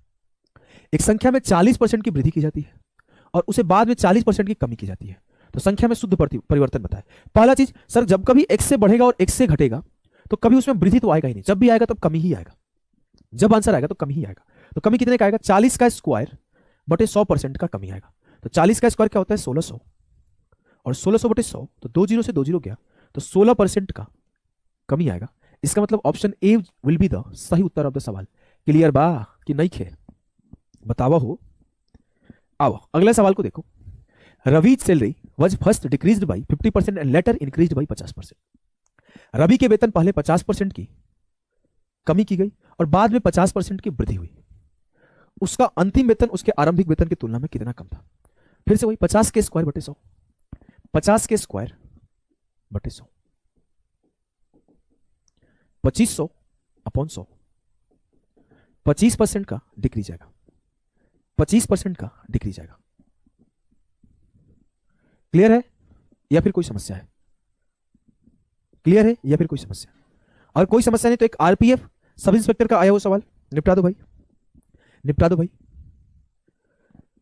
एक संख्या में 40% की वृद्धि की जाती है और उसे बाद में 40% की कमी की जाती है, तो संख्या में शुद्ध परिवर्तन बताए। पहला चीज सर, जब कभी x से बढ़ेगा और x से घटेगा, तो कभी उसमें वृद्धि तो आएगा ही नहीं, जब भी आएगा तब कमी ही आएगा। जब आंसर आएगा तो कमी ही आएगा। तो कमी कितने का आएगा? 40 का स्क्वायर बटे 100% का कमी आएगा। तो 40 का स्क्वायर क्या होता है? 1600, और 1600 बटे 100, तो 2 जीरो से 2 जीरो गया, तो 16% का कमी आएगा। इसका मतलब option A will be the सही उत्तर ऑफ द सवाल। क्लियर बा कि नहीं खे? बतावा हो। आओ अगले सवाल को देखो। Ravi salary was first decreased by 50% and later increased by 50%। Ravi के वेतन पहले 50% की कमी की गई और बाद में 50% की वृद्धि हुई। उसका अंतिम वेतन उसके आरंभिक वेतन की तुलना में कितना कम था? फिर से वही 50 के स्क्वायर बटे 100, 50 के स्क्वायर बटे 100, 2500 अपॉन 100। 25% का डिक्रीज आएगा, 25% का डिक्रीज आएगा। क्लियर है या फिर कोई समस्या है? क्लियर है या फिर कोई समस्या? और कोई समस्या नहीं तो एक आरपीएफ सब इंस्पेक्टर का आया हुआ सवाल निपटा दो भाई, निपटा दो भाई।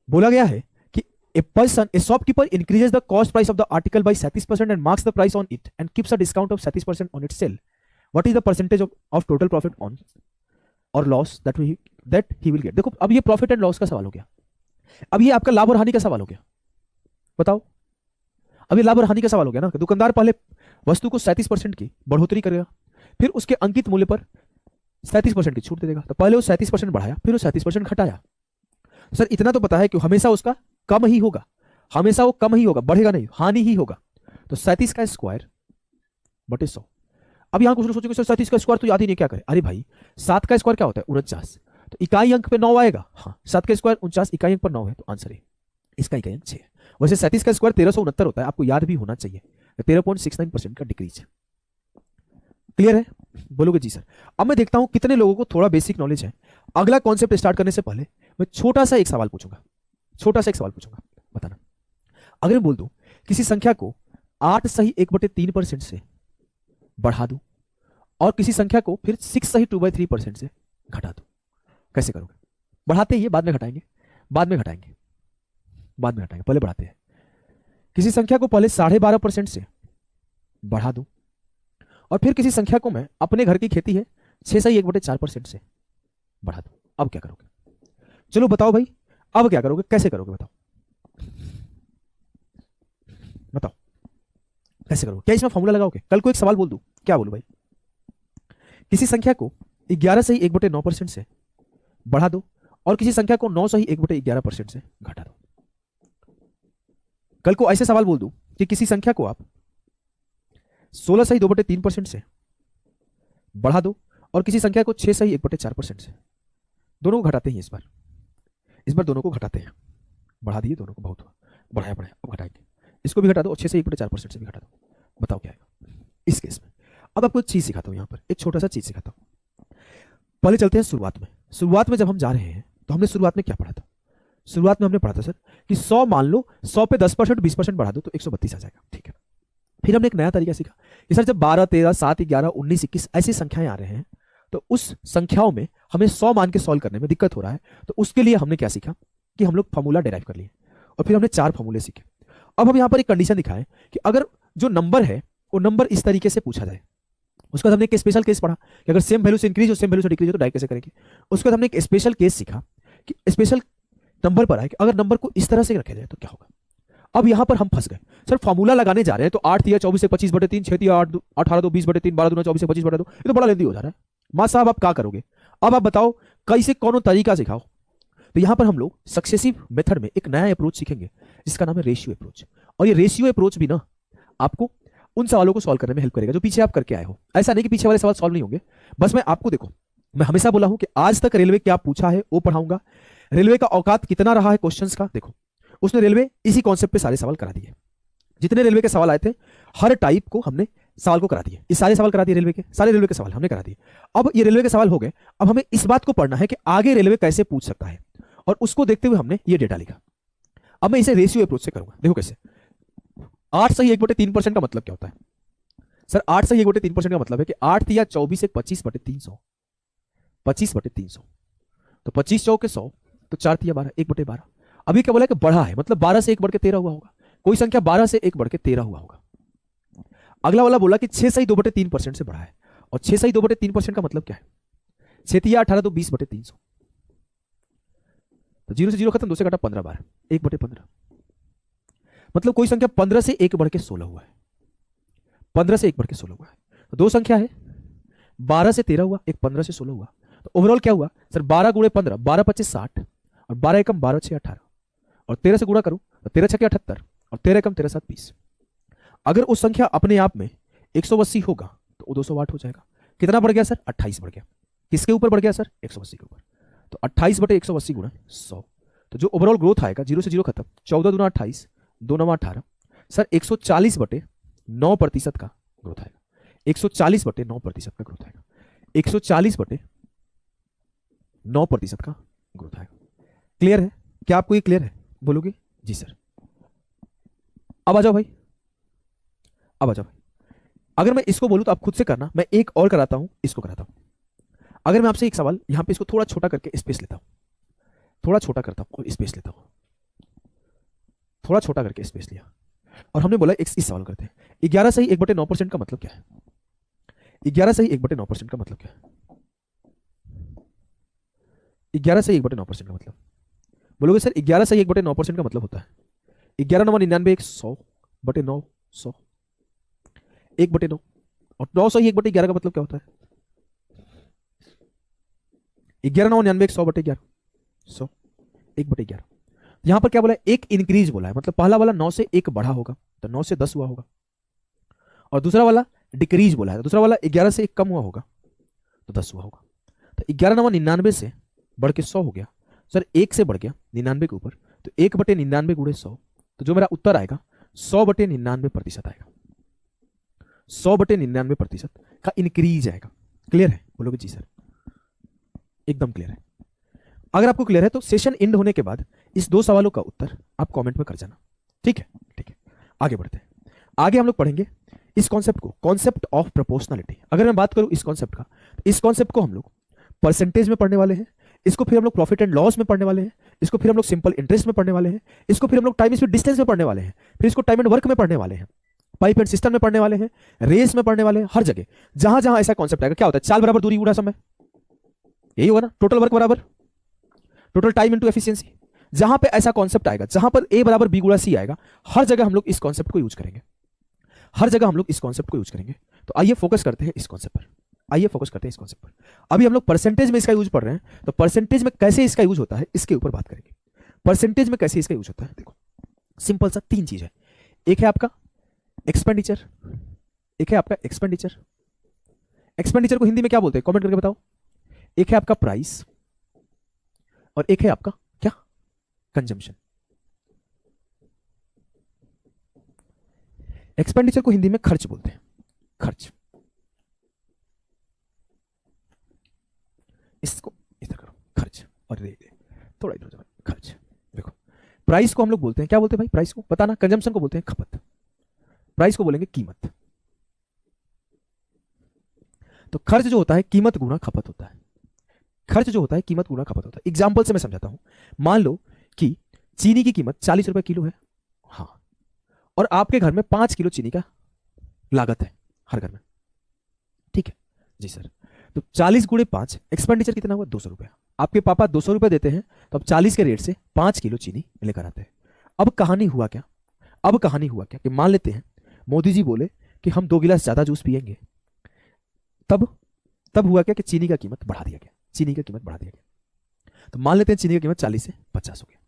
बोला गया है कि a person, a shopkeeper increases the cost price of the article by 37% and marks the price on it and keeps a discount of 37% on its sale. What is the percentage of total profit on or loss that he will get? देखो अब ये profit and loss का सवाल हो गया, अब ये आपका लाभ और हानि का सवाल हो गया। बताओ, अब ये लाभ और हानि का सवाल हो गया ना। दुकानदार पहले वस्तु को 37% की बढ़ोतरी करेगा, फिर उसके अंकित मूल्य पर 37% की छूट दे देगा। तो पहले वो 37% बढ़ाया, फिर वो 37% घटाया। सर इतना तो पता है कि हमेशा उसका कम ही होगा, हमेशा वो कम ही होगा, बढ़ेगा नहीं, हानि ही होगा। तो 37 का स्क्वायर बटे 100। अब यहां कुछ लोग सोचेंगे सर 37 का स्क्वायर तो याद ही नहीं, क्या करें? अरे भाई 7 का स्क्वायर क्या होता है? 49। तो इकाई अंक पे 9 आएगा। हाँ 7 का स्क्वायर 49, इकाई अंक पर 9 है, तो आंसर है इसका इकाई अंक 6 है। वैसे 37 का स्क्वायर 1369 होता है, आपको याद भी होना चाहिए। 13.69% का डिक्रीज है। क्लियर है? बोलोगे जी सर। अब मैं देखता हूं कितने लोगों को थोड़ा बेसिक नॉलेज है। अगला कॉन्सेप्ट स्टार्ट करने से पहले मैं छोटा सा एक सवाल पूछूंगा, बताना। अगर मैं बोल दूं किसी संख्या को 8 सही 1/3% से बढ़ा दूं और किसी संख्या को फिर 6 सही 2/3% से घटा दूं, कैसे करोगे? बढ़ाते ही बाद में घटाएंगे, पहले बढ़ाते हैं। किसी संख्या को पहले 12.5% से बढ़ा दूं और फिर किसी संख्या को मैं अपने घर की खेती है 6 सही 1/4% से बढ़ा दूं, अब क्या करोगे? चलो बताओ भाई, अब क्या करोगे, कैसे करोगे? बताओ कैसे करोगे? क्या इसमें फॉर्मूला लगाओगे? कल को एक सवाल बोल दूं, क्या बोलूं भाई? किसी संख्या को 11 सही 1/9% से बढ़ा दो और किसी संख्या को 9 सही 1/11% से घटा दो। कल को ऐसे सवाल बोल दूं कि किसी संख्या को आप 16 सही 2/3% से बढ़ा दो और किसी संख्या को 6 सही 1/4% से, दोनों को घटाते हैं इस बार दोनों को घटाते हैं, बढ़ा दिए दोनों को, बहुत हुआ, बढ़ाया, अब घटाएंगे, इसको भी घटा दो और 6 से 1/4% से भी घटा दो, बताओ क्या आएगा इस केस में? अब आपको एक चीज सिखाता हूं, यहां पर एक छोटा सा चीज सिखाता हूं। पहले चलते हैं शुरुआत में जब हम जा रहे हैं तो हमने शुरुआत में क्या पढ़ा था? शुरुआत में हमने पढ़ा था सर कि 100 मान लो, 100 पे 10% 20% बढ़ा दो तो 132 आ जाएगा, ठीक है। फिर हमने एक नया तरीका सीखा कि सर जब 12 13 7 11 19 21 ऐसी संख्याएं आ रहे हैं तो उस संख्याओं में हमें 100 मान के सॉल्व करने में दिक्कत हो रहा है, तो उसके लिए हमने क्या सीखा कि हम लोग फॉर्मूला डिराइव कर लिए और फिर हमने 4 फॉर्मूले सीखे। अब हम यहां पर एक कंडीशन दिखाएं कि अगर जो नंबर है वो नंबर इस तरीके से पूछा जाए, उसके बाद हमने एक स्पेशल केस पढ़ा कि अगर सेम वैल्यू से इंक्रीज हो सेम वैल्यू से डिक्रीज हो तो डायरेक्ट कैसे करेंगे। उसके बाद हमने एक स्पेशल केस सीखा कि स्पेशल नंबर पर आए कि अगर नंबर को इस तरह से रखा जाए तो क्या होगा। अब यहां पर हम फंस गए, सर फॉर्मूला लगाने जा रहे हैं तो 8 या 24 से 25/3, 6 या 8 18 2 20/3, 12 2 24 से 25/2, ये तो बड़ा लेंदी हो जा रहा है। मां साहब आप क्या करोगे? अब आप बताओ कैसे, कौन तरीका सिखाओ। तो यहां पर हम लोग सक्सेसिव मेथड में एक नया अप्रोच सीखेंगे जिसका नाम है रेशियो अप्रोच। और ये रेशियो अप्रोच भी ना आपको उन सवालों को सॉल्व करने में हेल्प करेगा जो पीछे आप करके आए हो। ऐसा नहीं कि पीछे वाले सवाल सॉल्व नहीं होंगे, बस मैं आपको, देखो मैं हमेशा बोला हूं कि आज तक रेलवे क्या पूछा है वो पढ़ाऊंगा, रेलवे का औकात कितना रहा है क्वेश्चंस का, देखो उसने रेलवे इसी कॉन्सेप्ट पे सारे सवाल करा दिए। जितने रेलवे के सवाल आए थे हर टाइप को हमने सवाल को करा दिए, ये सारे सवाल करा दिए रेलवे के, सारे रेलवे के सवाल हमने करा दिए। अब ये रेलवे के सवाल हो गए, अब हमें इस बात को पढ़ना है कि आगे रेलवे कैसे पूछ सकता है और उसको देखते हुए हमने ये डेटा लिखा। अब मैं इसे रेशियो अप्रोच से करूंगा, देखो कैसे। 8 सही 1/3% का मतलब क्या होता है सर? 8 सही 1/3% का मतलब है कि 8 या 24 एक 25/300, 25/300, तो 25 चौके 100, तो 4 या 12, 1/12। अभी क्या बोला कि बढ़ा है, मतलब 12 से 1 बढ़ के 13 हुआ होगा, कोई संख्या 12 से 1 बढ़ के 13 हुआ होगा। अगला वाला बोला कि 6 सही 2/3% से बढ़ा है, और 6 सही 2/3% का मतलब क्या है? 6 या 18 तो 20/300, तो 0 से 0 खत्म, 2 से घटा 15 बार, 1/15, मतलब कोई संख्या 15 से 1 बढ़ के 16 हुआ है, 15 से 1 बढ़ के 16 हुआ है। तो दो संख्या है, 12 से 13 हुआ, एक 15 से 16 हुआ, तो ओवरऑल क्या हुआ सर? 12 गुणे 15, 12 25 60, और 12 एकम 12 6 18, और 13 से गुणा करूं तो 13 6 78, और 13 एकम 13 7 20। अगर उस संख्या अपने आप में 180 होगा तो वो 208 हो जाएगा। कितना बढ़ गया सर? 28 बढ़ गया। किसके ऊपर बढ़ गया सर? 180 के ऊपर। तो 28/180 गुणा 100, तो जो ओवरऑल ग्रोथ आएगा, 0 से 0 खत्म, 14 दूना 28, 2 9 18, सर 140/9% का ग्रोथ आएगा, 140/9% का ग्रोथ आएगा, 140/9% का ग्रोथ आएगा। क्लियर है? क्या आपको ये क्लियर है? बोलोगे जी सर। अब आ जाओ भाई, अब आ जाओ भाई। अगर मैं इसको बोलूं तो आप खुद से करना, मैं एक और कराता हूं, इसको कराता हूं। अगर मैं आपसे एक सवाल यहां पे, इसको थोड़ा छोटा करके स्पेस लेता हूं, थोड़ा छोटा करता हूं और स्पेस लेता हूं, थोड़ा छोटा करके स्पेस लिया, और हमने बोला इस सवाल करते हैं, 11 सही 1/9% का मतलब क्या है? 11 सही 1/9% का मतलब क्या है? 11 सही 1/9% का मतलब, बोलोगे सर 11 सही 1/9% का मतलब होता है 11 9 99 100/9 100, 1/9, और 9 सही 1/11 का मतलब क्या होता है? 11 9 99 100/11 100, 1/11। यहां पर क्या बोला है? एक इंक्रीज बोला है, मतलब पहला वाला 9 से 1 बढ़ा होगा तो 9 से 10 हुआ होगा, और दूसरा वाला डिक्रीज बोला है, दूसरा वाला 11 से 1 कम हुआ होगा तो 10 हुआ होगा। तो 11 9 99 से बढ़ के 100 हो गया सर, 1 से बढ़ गया 99 के ऊपर, तो 1/99 गुणे 100, तो जो मेरा उत्तर आएगा 100/99% आएगा, 100/99% का इंक्रीज आएगा। क्लियर है? बोलोगे जी सर, एकदम क्लियर है। अगर आपको क्लियर है तो सेशन एंड होने के बाद इस 2 सवालों का उत्तर आप कमेंट में कर जाना। ठीक है, ठीक है, आगे बढ़ते हैं। आगे हम लोग पढ़ेंगे इस कॉन्सेप्ट को, कॉन्सेप्ट ऑफ प्रोपोर्शनलिटी। अगर मैं बात करूं इस कॉन्सेप्ट का, तो इस कॉन्सेप्ट को हम लोग परसेंटेज में पढ़ने वाले हैं, इसको फिर हम लोग प्रॉफिट एंड लॉस में पढ़ने वाले हैं, इसको फिर हम लोग सिंपल इंटरेस्ट में पढ़ने वाले हैं, इसको फिर हम लोग टाइम स्पीड डिस्टेंस में पढ़ने वाले हैं, फिर इसको टाइम एंड वर्क में पढ़ने वाले हैं, पाइप एंड सिस्टम में पढ़ने वाले हैं, रेस में पढ़ने वाले हैं। हर जगह जहां जहां ऐसा कॉन्सेप्ट आएगा, क्या होता है, चाल बराबर दूरी गुणा समय, यही होगा ना, टोटल वर्क बराबर टोटल टाइम इनटू एफिशिएंसी। जहां पे ऐसा कॉन्सेप्ट आएगा, जहां पर ए बराबर बी गुणा सी आएगा, हर जगह हम लोग इस कॉन्सेप्ट को यूज करेंगे, हर जगह हम लोग इस कॉन्सेप्ट को यूज करेंगे। तो आइए फोकस करते हैं इस कॉन्सेप्ट पर, आइए फोकस करते हैं इस कॉन्सेप्ट पर। अभी हम लोग परसेंटेज में इसका यूज पढ़ रहे हैं, तो परसेंटेज में कैसे इसका यूज होता है इसके ऊपर बात करेंगे। परसेंटेज में कैसे इसका यूज होता है, देखो सिंपल सा 3 चीज है। एक है आपका एक्सपेंडिचर, एक है आपका एक्सपेंडिचर, एक्सपेंडिचर को हिंदी में क्या बोलते हैं कमेंट करके बताओ। एक है आपका प्राइस और एक है आपका क्या, कंजम्पशन। एक्सपेंडिचर को हिंदी में खर्च बोलते हैं, खर्च। इसको इधर करो, खर्च, और थोड़ा इधर जाओ, खर्च। देखो प्राइस को हम लोग बोलते हैं, क्या बोलते हैं भाई, प्राइस को बताना। कंजम्पशन को बोलते हैं खपत, प्राइस को बोलेंगे कीमत। तो खर्च जो होता है कीमत गुणा खपत होता है, खर्च जो होता है कीमत गुणा खपत होता है। एग्जाम्पल से मैं समझाता हूं। मान लो कि चीनी की कीमत 40 रुपए किलो है, हाँ, और आपके घर में 5 किलो चीनी का लागत है हर घर में, ठीक है जी सर। तो 40 गुणे 5, एक्सपेंडिचर कितना हुआ, 200 रुपया। आपके पापा 200 रुपए देते हैं, तो अब 40 के रेट से 5 किलो चीनी लेकर आते हैं। अब कहानी हुआ क्या, अब कहानी हुआ क्या कि मान लेते हैं मोदी जी बोले कि हम 2 गिलास ज्यादा जूस पिएंगे, तब हुआ क्या कि चीनी का कीमत बढ़ा दिया गया, चीनी का कीमत बढ़ा दिया गया। तो मान लेते हैं चीनी की कीमत 40 से 50 हो गया।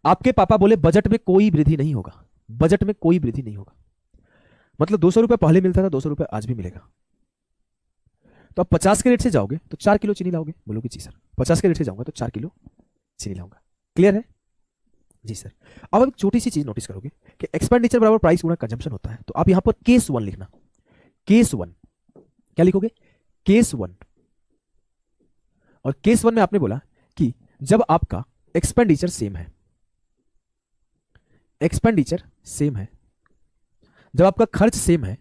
आपके पापा बोले बजट में कोई वृद्धि नहीं होगा, बजट में कोई वृद्धि नहीं होगा। मतलब 200 रुपए पहले मिलता था, 200 रुपए आज भी मिलेगा। तो आप 50 के रेट से जाओगे तो 4 किलो चीनी लाओगे, बोलोगे जी सर। 50 के रेट से जाऊंगा तो 4 किलो चीनी लाऊंगा। क्लियर है जी सर। अब एक छोटी सी चीज नोटिस करोगे कि एक्सपेंडिचर बराबर प्राइस गुणा कंजम्पशन होता है। तो आप यहां पर केस 1 लिखना, केस 1 क्या लिखोगे, केस 1। और केस 1 में आपने बोला कि जब आपका एक्सपेंडिचर सेम है, एक्सपेंडिचर सेम है, जब आपका खर्च सेम है,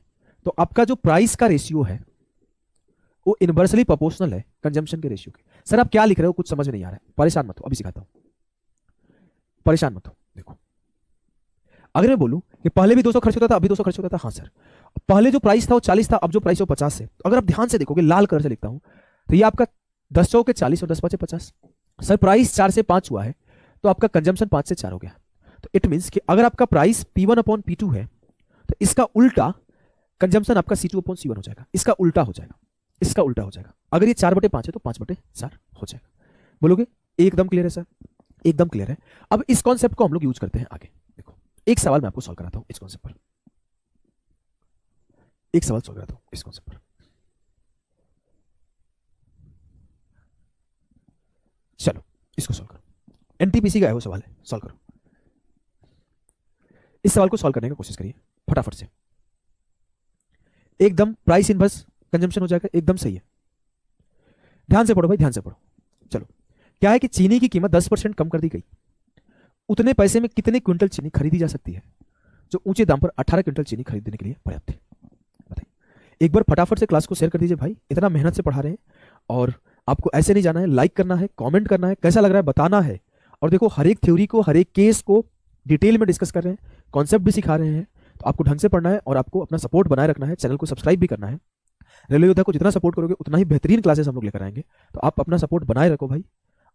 तो आपका जो प्राइस का रेशियो है वो इनवर्सली प्रोपोर्शनल है कंजम्पशन के रेशियो के। सर आप क्या लिख रहे हो, कुछ समझ में नहीं आ रहा है, परेशान मत हो, अभी सिखाता हूं, परेशान मत हो। देखो अगर मैं बोलूं कि पहले भी 200 खर्च होता था, अभी 200 खर्च होता था, हाँ सर। पहले जो प्राइस था वो 40 था, अब जो प्राइस है वो 50 है। तो अगर आप ध्यान से देखोगे, लाल कलर से लिखता हूं, तो ये आपका 10 चौके 40 और 10 पांचे 50। सर प्राइस 4 से 5 हुआ है, तो आपका कंजम्पशन 5 से 4 हो गया। तो इट मीन्स कि अगर आपका प्राइस P1 अपॉन P2 है, तो इसका उल्टा कंजम्पशन आपका C2 अपॉन C1 हो जाएगा, इसका उल्टा हो जाएगा, इसका उल्टा हो जाएगा। अगर ये 4/5 है तो 5/4 हो जाएगा। बोलोगे एकदम क्लियर है सर, एकदम क्लियर है। अब इस कॉन्सेप्ट को हम लोग यूज करते हैं आगे। देखो एक सवाल मैं आपको सॉल्व कराता हूं इस कॉन्सेप्ट पर, एक सवाल सॉल्व कराता हूं इस कॉन्सेप्ट पर। चलो इसको सॉल्व करो, एनटीपीसी का है वो सवाल है, सॉल्व करो। इस सवाल को सॉल्व करने की कोशिश करिए फटाफट से। एकदम प्राइस इनवर्स कंजम्पशन हो जाएगा, एकदम सही है। ध्यान से पढ़ो भाई, ध्यान से पढ़ो। चलो क्या है कि चीनी की कीमत 10% कम कर दी गई, उतने पैसे में कितने क्विंटल चीनी खरीदी जा सकती है जो ऊंचे दाम पर 18 क्विंटल चीनी खरीदने के लिए पर्याप्त है। बताइए, एक बार फटाफट से क्लास को शेयर कर दीजिए भाई, इतना मेहनत से पढ़ा रहे हैं और आपको ऐसे नहीं जाना है, लाइक करना है, कमेंट करना है, कैसा लग रहा है बताना है। और देखो हर एक थ्योरी को, हर एक केस को डिटेल में डिस्कस कर रहे हैं, कॉन्सेप्ट भी सिखा रहे हैं। तो आपको ढंग से पढ़ना है और आपको अपना सपोर्ट बनाए रखना है, चैनल को सब्सक्राइब भी करना है। रेलवे योद्धा को जितना सपोर्ट करोगे उतना ही बेहतरीन क्लासेस हम लोग लेकर आएंगे। तो आप अपना सपोर्ट बनाए रखो भाई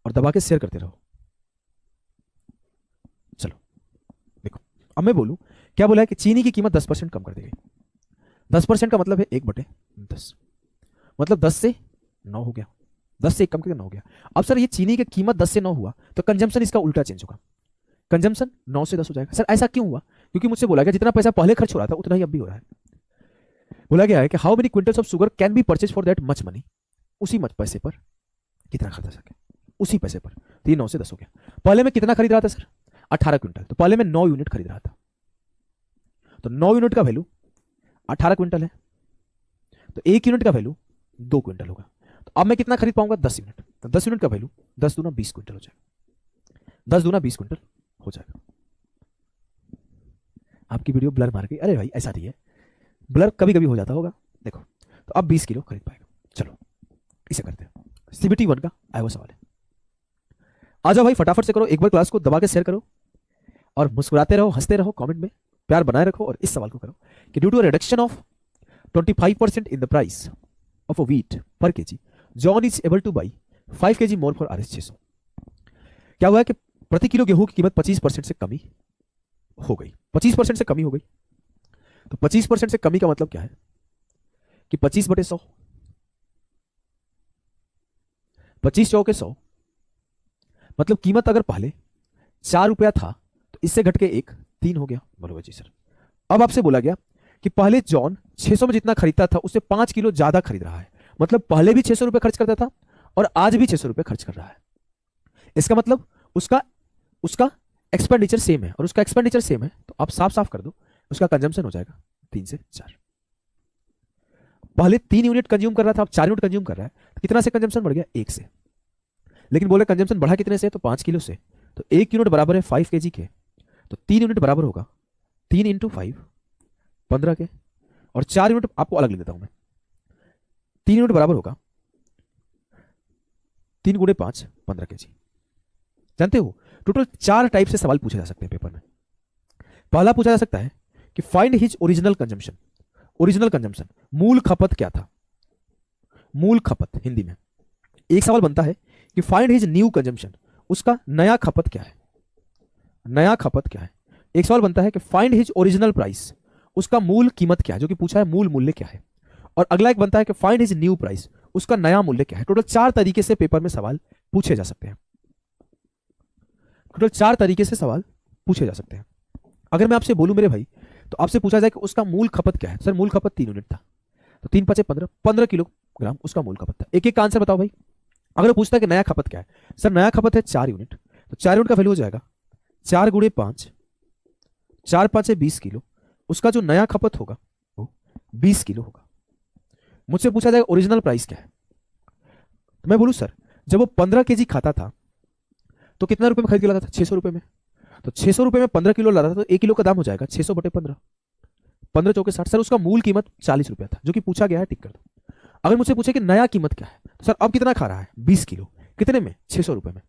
और दबा के शेयर करते रहो। चलो देखो अब मैं बोलूं, क्या बोला है कि चीनी की कीमत 10% कम कर दी गई। 10% का मतलब है 1/10, मतलब 10 से 9 हो गया, 10 से 1 कम करके 9 हो गया। अब सर ये चीनी की कीमत 10 से 9 हुआ तो कंजम्पशन इसका उल्टा चेंज होगा, कंजम्पशन 9 से 10 हो जाएगा। सर ऐसा क्यों हुआ, क्योंकि मुझसे बोला गया जितना पैसा पहले खर्च हो रहा था उतना ही अब भी हो रहा है। बोला गया है कि how many quintals of sugar can be purchase for that much money, उसी मच पैसे पर कितना खरीदा सके, उसी पैसे पर। तो ये 9 से 10 हो गया। पहले मैं कितना खरीद रहा था सर, 18 क्विंटल, तो पहले मैं 9 यूनिट खरीद रहा था, तो 9 यूनिट का वैल्यू 18 क्विंटल है, तो 1 यूनिट का वैल्यू 2 क्विंटल होगा। तो अब मैं कितना खरीद पाऊंगा? 10 यूनिट। तो 10 यूनिट का वैल्यू 10 दूना 20 क्विंटल हो जाएगा। 10 दूना 20 क्विंटल हो जाएगा। आपकी वीडियो ब्लर मार गई। अरे भाई ऐसा नहीं है, ब्लर कभी कभी हो जाता होगा। देखो तो अब 20 किलो खरीद पाएगा। चलो इसे करते हैं। सीबीटी 1 का आया हुआ सवाल है। आ जाओ भाई फटाफट से करो, एक बार क्लास को दबा के शेयर करो और मुस्कुराते रहो, हंसते रहो, कमेंट में प्यार बनाए रखो। और इस सवाल को करो कि due to reduction of 25% in the price of a wheat per kg, John is able to buy 5 kg more for RS 600। क्या हुआ है कि प्रति किलो गेहूं की कीमत 25% से कमी हो गई। 25% से कमी हो गई। तो 25% से कमी का मतलब क्या है कि 25/100, 25 चौके 100, मतलब कीमत अगर पहले 4 रुपया था तो इससे घट के 3 हो गया। बोलोगे जी सर। अब आपसे बोला गया कि पहले जॉन 600 में जितना खरीदता था उससे 5 किलो ज्यादा खरीद रहा है, मतलब पहले भी 600 रुपए खर्च करता था और आज भी 600 रुपए खर्च कर रहा है। इसका मतलब उसका एक्सपेंडिचर सेम है, और उसका एक्सपेंडिचर सेम है तो आप साफ साफ कर दो उसका कंजम्पशन हो जाएगा 3 से 4। पहले 3 यूनिट कंज्यूम कर रहा था, अब 4 यूनिट कंज्यूम कर रहा है, तो कितना से कंजम्पशन बढ़ गया? 1 से। लेकिन बोले कंजम्पशन बढ़ा कितने से? तो 5 किलो से। तो 1 यूनिट बराबर है 5 kg के, तो 3 यूनिट बराबर होगा 3 × 5 15 के, और 4 यूनिट आपको अलग लिख देता हूं मैं। 3 यूनिट बराबर होगा 3 × 5 15 kg। जानते हो टोटल 4 टाइप से सवाल पूछे जा सकते हैं पेपर में। पहला पूछा जा सकता है कि find his original consumption. Original consumption, मूल खपत क्या था? मूल खपत हिंदी में। एक सवाल बनता है कि फाइंड हिज न्यू कंजम्पशन, उसका नया खपत क्या है? नया खपत क्या है? एक सवाल बनता है कि फाइंड हिज ओरिजिनल प्राइस, उसका मूल कीमत क्या है, जो कि पूछा है मूल मूल्य क्या है। और अगला एक बनता है कि फाइंड हिज न्यू प्राइस, उसका नया मूल्य क्या है। टोटल 4 तरीके से पेपर में सवाल पूछे जा सकते हैं। टोटल 4 तरीके से सवाल पूछे जा सकते हैं। अगर मैं आपसे बोलूं मेरे भाई, तो आपसे पूछा जाए कि उसका मूल खपत क्या है। सर मूल खपत 3 यूनिट था, तो 3 × 5 = 15 किलोग्राम उसका मूल खपत था। एक एक का आंसर बताओ भाई। अगर पूछता है कि नया खपत क्या है, सर नया खपत है 4 यूनिट, तो 4 यूनिट का वैल्यू हो जाएगा 4 × 5, 4 × 5 = 20 किलो। उसका जो नया खपत होगा वो 20 किलो होगा। मुझसे पूछा जाएगा ओरिजिनल प्राइस क्या है, तो मैं बोलूं सर जब वो 15 kg खाता था तो कितना रुपए में खरीद के लाता था? 600 रुपए में। तो 600 रुपए में 15 किलो लाता था तो 1 किलो का दाम हो जाएगा 600/15, 15 चौके 60। सर उसका मूल कीमत 40 रुपया था, जो कि पूछा गया है, टिक कर दो। अगर मुझसे पूछे कि नया कीमत क्या है, तो सर अब कितना खा रहा है? 20 किलो। कितने में? 600 रुपए में।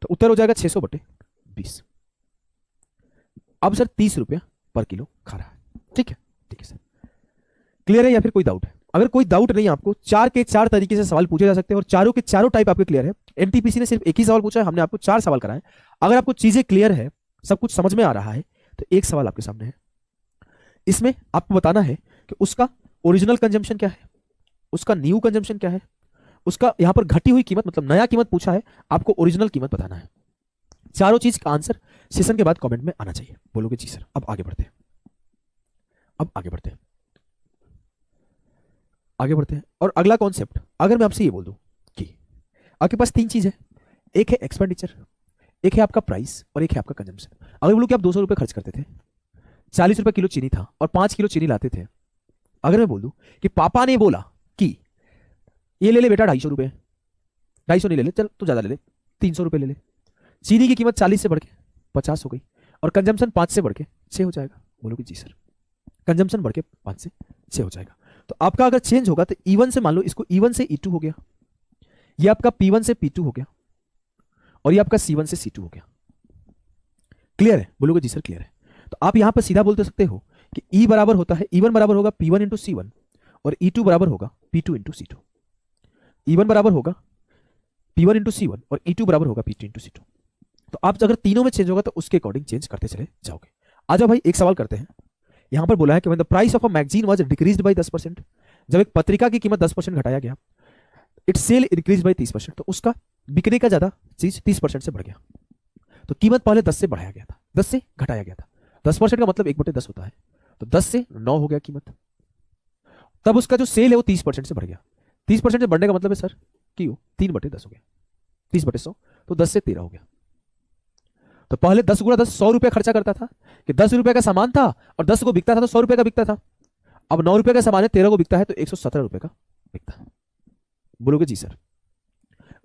तो उत्तर हो जाएगा 600/20। अब सर 30 रुपया पर किलो खा रहा है। ठीक है, ठीक है सर। क्लियर है या फिर कोई डाउट है? अगर कोई डाउट नहीं आपको, 4 के 4 तरीके से सवाल पूछे जा सकते हैं और चारों के चारों टाइप आपके क्लियर है। एनटीपीसी ने सिर्फ एक ही सवाल पूछा है, हमने आपको 4 सवाल कराए। अगर आपको चीजें क्लियर है, सब कुछ समझ में आ रहा है, तो एक सवाल आपके सामने है। इसमें आपको बताना है कि उसका ओरिजिनल कंजम्पशन क्या है, उसका न्यू कंजम्पशन क्या है, उसका यहां पर घटी हुई कीमत, मतलब नया कीमत पूछा है, आपको ओरिजिनल कीमत बताना है। चारों चीज का आंसर सेशन के बाद कमेंट में आना चाहिए। बोलोगे जी सर। अब आगे बढ़ते हैं, आगे बढ़ते हैं। और अगला कॉन्सेप्ट, अगर मैं आपसे ये बोल दूं कि आपके पास 3 चीज है, एक है एक्सपेंडिचर, एक है आपका प्राइस और एक है आपका कंजम्पशन। अगर बोलूं कि आप 200 रुपए खर्च करते थे, 40 रुपए किलो चीनी था और 5 किलो चीनी लाते थे। अगर मैं बोल दूं कि पापा ने बोला कि ये ले ले बेटा 250 रुपए, 250 नहीं ले ले, चल तो ज्यादा ले ले, 300 रुपए ले ले। चीनी की कीमत 40 से बढ़ के 50 हो गई और कंजम्पशन 5 से बढ़ के 6 हो जाएगा। बोलोगे जी सर। कंजम्पशन बढ़ के 5 से 6 हो जाएगा। तो आपका अगर चेंज होगा तो E1 से, मान लो इसको E1 से E2 हो गया, ये आपका P1 से P2 हो गया और ये आपका C1 से C2 हो गया। क्लियर है? बोलोगे जी सर क्लियर है। तो आप यहां पर सीधा बोल सकते हो कि E बराबर होता है, E1 बराबर होगा P1 × C1 और E2 बराबर होगा P2 × C2। E1 बराबर होगा P1 × C1 और E2 बराबर होगा P2 × C2। तो आप अगर तीनों में चेंज होगा तो उसके अकॉर्डिंग चेंज करते चले जाओगे। आ जाओ भाई, एक सवाल करते हैं। यहां पर बोला है कि when the price of a magazine was decreased bye 10%, जब एक पत्रिका की कीमत 10% घटाया गया, इट सेल इंक्रीज बाय 30%, तो उसका बिकने का ज्यादा चीज 30% से बढ़ गया। तो कीमत पहले 10 से बढ़ाया गया था, 10 से घटाया गया था। 10% का मतलब 1/10 होता है, तो 10 से 9 हो गया कीमत। तब उसका जो सेल है वो 30% से बढ़ गया। 30% से बढ़ने का मतलब है सर कि 3/10 हो गया, 30/100, तो 10 से 13 हो गया। तो पहले 10 × 10 100 रुपया खर्चा करता था कि 10 रुपए का सामान था और 10 को बिकता था तो 100 रुपए का बिकता था। अब 9 रुपए का सामान है, 13 को बिकता है तो 117 रुपए का बिकता है। बोलोगे जी सर।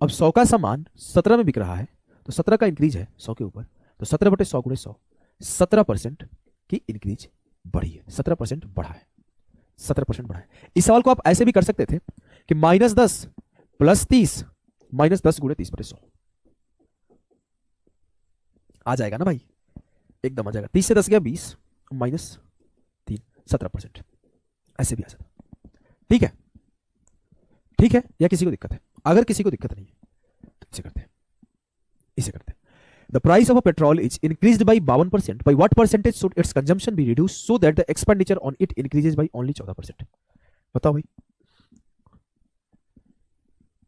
अब 100 का सामान 17 में बिक रहा है, तो 17 का इंक्रीज है 100 के ऊपर, तो 17/100 गुणे 100, 17% की इंक्रीज बढ़ी है, 17% बढ़ा है, 17% बढ़ा है। इस सवाल को आप ऐसे भी कर सकते थे कि -10 + 30 -10 गुणे 30/100 आ जाएगा ना भाई, एकदम आ जाएगा। 30 से 10 गया 20, -3, 17%, ऐसे भी आ जाता। ठीक है, ठीक है, या किसी को दिक्कत है? अगर किसी को दिक्कत नहीं है तो इसे करते हैं, इसे करते हैं। The price of a petrol is increased by 52%. By what percentage should its consumption be reduced so that the expenditure on it increases by only 14%? बताओ भाई,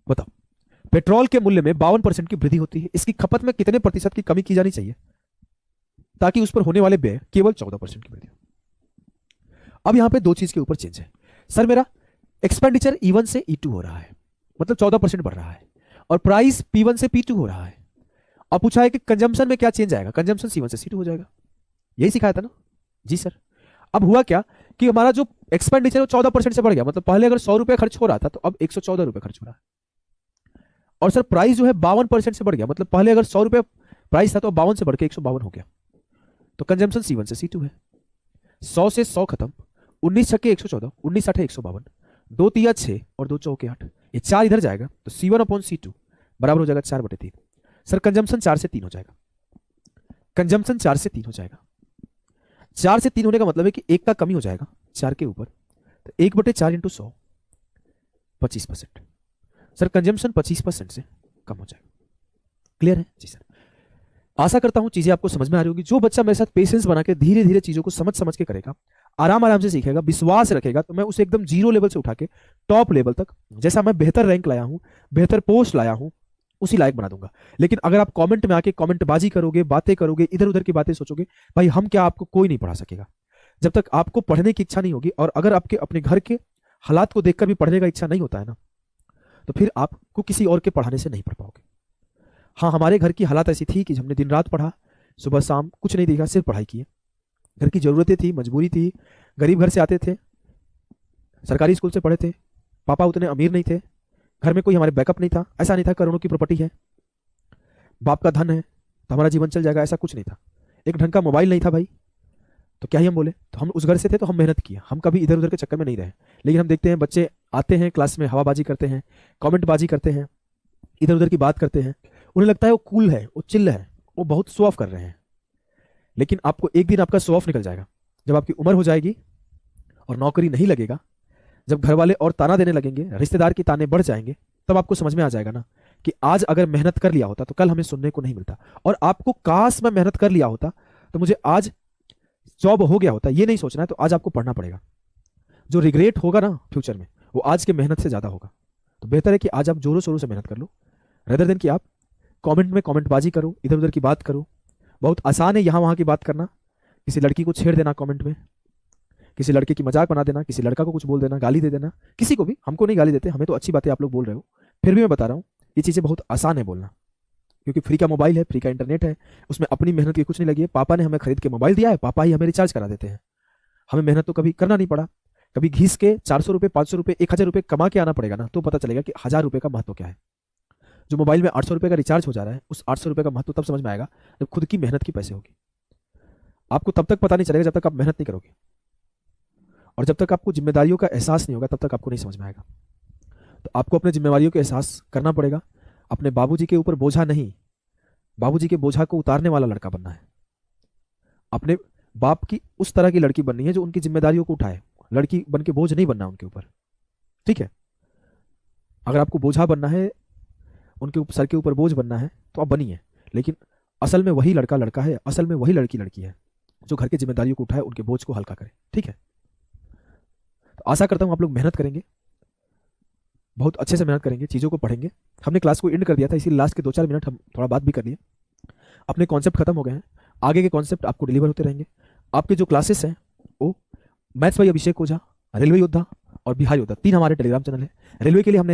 बताओ। पेट्रोल के मूल्य में 52% की वृद्धि होती है, इसकी खपत में कितने प्रतिशत की कमी की जानी चाहिए ताकि उस पर होने वाले व्यय केवल 14% की वृद्धि हो? अब यहां पे दो चीज के ऊपर चेंज है। सर मेरा एक्सपेंडिचर E1 से E2 हो रहा है, मतलब 14% बढ़ रहा है, और प्राइस P1 से P2 हो रहा है। अब पूछा है कि कंजम्पशन में क्या चेंज आएगा? कंजम्पशन C1 से C2 हो जाएगा, यही सिखाया था ना? जी सर। अब हुआ क्या कि हमारा जो एक्सपेंडिचर है 14% से बढ़ गया, मतलब पहले अगर 100 रुपए खर्च हो रहा था तो अब 114 रुपए खर्च हो रहा है। और सर प्राइस जो है 52% से बढ़ गया, मतलब पहले अगर 100 रुपए प्राइस था तो 52 से बढ़ के 152 हो गया, तो कंजम्पशन C1 से C2 है। 100 से 100 खत्म, 19 छक्के 114, 19 8 152, 2 तिया 6 और 2 चौके 8, ये 4 इधर जाएगा तो C1/C2 बराबर हो जाएगा 4/3। सर कंजम्पशन 4 से 3 हो जाएगा, कंजम्पशन 4 से 3 हो जाएगा। 4 से 3 होने का मतलब है कि 1 का कमी हो जाएगा 4 के ऊपर, तो 1/4 × 100, 25%। सर कंजम्पशन 25% से कम हो जाएगा। क्लियर है? जी सर। आशा करता हूं चीजें आपको समझ में आ रही होगी। जो बच्चा मेरे साथ पेशेंस बना के धीरे धीरे चीजों को समझ समझ के करेगा, आराम आराम से सीखेगा, विश्वास रखेगा, तो मैं उसे एकदम 0 लेवल से उठा के टॉप लेवल तक, जैसा मैं बेहतर रैंक लाया हूं, बेहतर पोस्ट लाया हूं, उसी लायक बना दूंगा। लेकिन अगर आप कमेंट में आके कमेंटबाजी करोगे, बातें करोगे, इधर उधर की बातें सोचोगे, भाई हम क्या, आपको कोई नहीं पढ़ा सकेगा। जब तक आपको पढ़ने की इच्छा नहीं होगी, और अगर आपके अपने घर के हालात को देखकर भी पढ़ने का इच्छा नहीं होता है ना, तो फिर आपको किसी और के पढ़ाने से नहीं पढ़ पाओगे। हाँ, हमारे घर की हालात ऐसी थी कि हमने दिन रात पढ़ा, सुबह शाम कुछ नहीं देखा, सिर्फ पढ़ाई की है। घर की जरूरतें थी, मजबूरी थी, गरीब घर से आते थे, सरकारी स्कूल से पढ़े थे, पापा उतने अमीर नहीं थे, घर में कोई हमारे बैकअप नहीं था, ऐसा नहीं था करोड़ों की प्रॉपर्टी है, बाप का धन है तो हमारा जीवन चल जाएगा, ऐसा कुछ नहीं था। एक ढंग का मोबाइल नहीं था भाई, तो क्या ही हम बोले। तो हम उस घर से थे तो हम मेहनत किए, हम कभी इधर उधर के चक्कर में नहीं रहे। लेकिन हम देखते हैं बच्चे आते हैं क्लास में, हवाबाजी करते हैं, कमेंटबाजी करते हैं, इधर उधर की बात करते हैं, उन्हें लगता है वो कूल है, वो चिल्ल है, वो बहुत शो ऑफ कर रहे हैं। लेकिन आपको एक दिन आपका शो ऑफ निकल जाएगा, जब आपकी उम्र हो जाएगी और नौकरी नहीं लगेगा, जब घर वाले और ताना देने लगेंगे, रिश्तेदार की ताने बढ़ जाएंगे, तब आपको समझ में आ जाएगा ना कि आज अगर मेहनत कर लिया होता तो कल हमें सुनने को नहीं मिलता। और आपको काश मैं मेहनत कर लिया होता तो मुझे आज जॉब हो गया होता, ये नहीं सोचना है, तो आज आपको पढ़ना पड़ेगा। जो रिग्रेट होगा ना फ्यूचर में, वो आज के मेहनत से ज्यादा होगा। तो बेहतर है कि आज आप जोरों शोरों से मेहनत कर लो, रेदर देन कि आप कमेंट में कमेंटबाजी करो, इधर उधर की बात करो। बहुत आसान है यहाँ वहाँ की बात करना, किसी लड़की को छेड़ देना कमेंट में, किसी लड़के की मजाक बना देना, किसी लड़का को कुछ बोल देना, गाली दे देना, किसी को भी। हमको नहीं गाली देते, हमें तो अच्छी बातें आप लोग बोल रहे हो, फिर भी मैं बता रहा हूँ ये चीज़ें बहुत आसान है बोलना, क्योंकि फ्री का मोबाइल है, फ्री का इंटरनेट है, उसमें अपनी मेहनत की कुछ नहीं लगी है। पापा ने हमें खरीद के मोबाइल दिया है, पापा ही हमें रिचार्ज करा देते हैं, हमें मेहनत तो कभी करना नहीं पड़ा। कभी घिस के 400 रुपये, 500 रुपये, 1000 रुपये कमा के आना पड़ेगा ना, तो पता चलेगा कि 1000 रुपये का महत्व क्या है। जो मोबाइल में 800 रुपये का रिचार्ज हो जा रहा है, उस 800 रुपये का महत्व तब समझ में आएगा जब खुद की मेहनत की पैसे होगी। आपको तब तक पता नहीं चलेगा जब तक आप मेहनत नहीं करोगे, और जब तक आपको जिम्मेदारियों का एहसास नहीं होगा तब तक आपको नहीं समझ में आएगा। तो आपको अपने जिम्मेदारियों का एहसास करना पड़ेगा। अपने बाबूजी के ऊपर बोझा नहीं, बाबूजी के बोझा को उतारने वाला लड़का बनना है। अपने बाप की उस तरह की लड़की बननी है जो उनकी जिम्मेदारियों को उठाए, लड़की बन के बोझ नहीं बनना उनके ऊपर, ठीक है? अगर आपको बोझा बनना है, उनके सर के ऊपर बोझ बनना है, तो आप बनिए, लेकिन असल में वही लड़का लड़का है, असल में वही लड़की लड़की है जो घर की जिम्मेदारियों को उठाए, उनके बोझ को हल्का करे, ठीक है? तो आशा करता हूं आप लोग मेहनत करेंगे, बहुत अच्छे से मेहनत करेंगे, चीज़ों को पढ़ेंगे। हमने क्लास को एंड कर दिया था, इसीलिए लास्ट के 2-4 मिनट हम थोड़ा बात भी कर लिए। अपने कॉन्सेप्ट खत्म हो गए हैं, आगे के कॉन्सेप्ट आपको डिलीवर होते रहेंगे। आपके जो क्लासेस हैं वो maths by Abhishek Ojha, railway योद्धा और बिहार योद्धा, 3 हमारे टेलीग्राम चैनल है। रेलवे के लिए हमने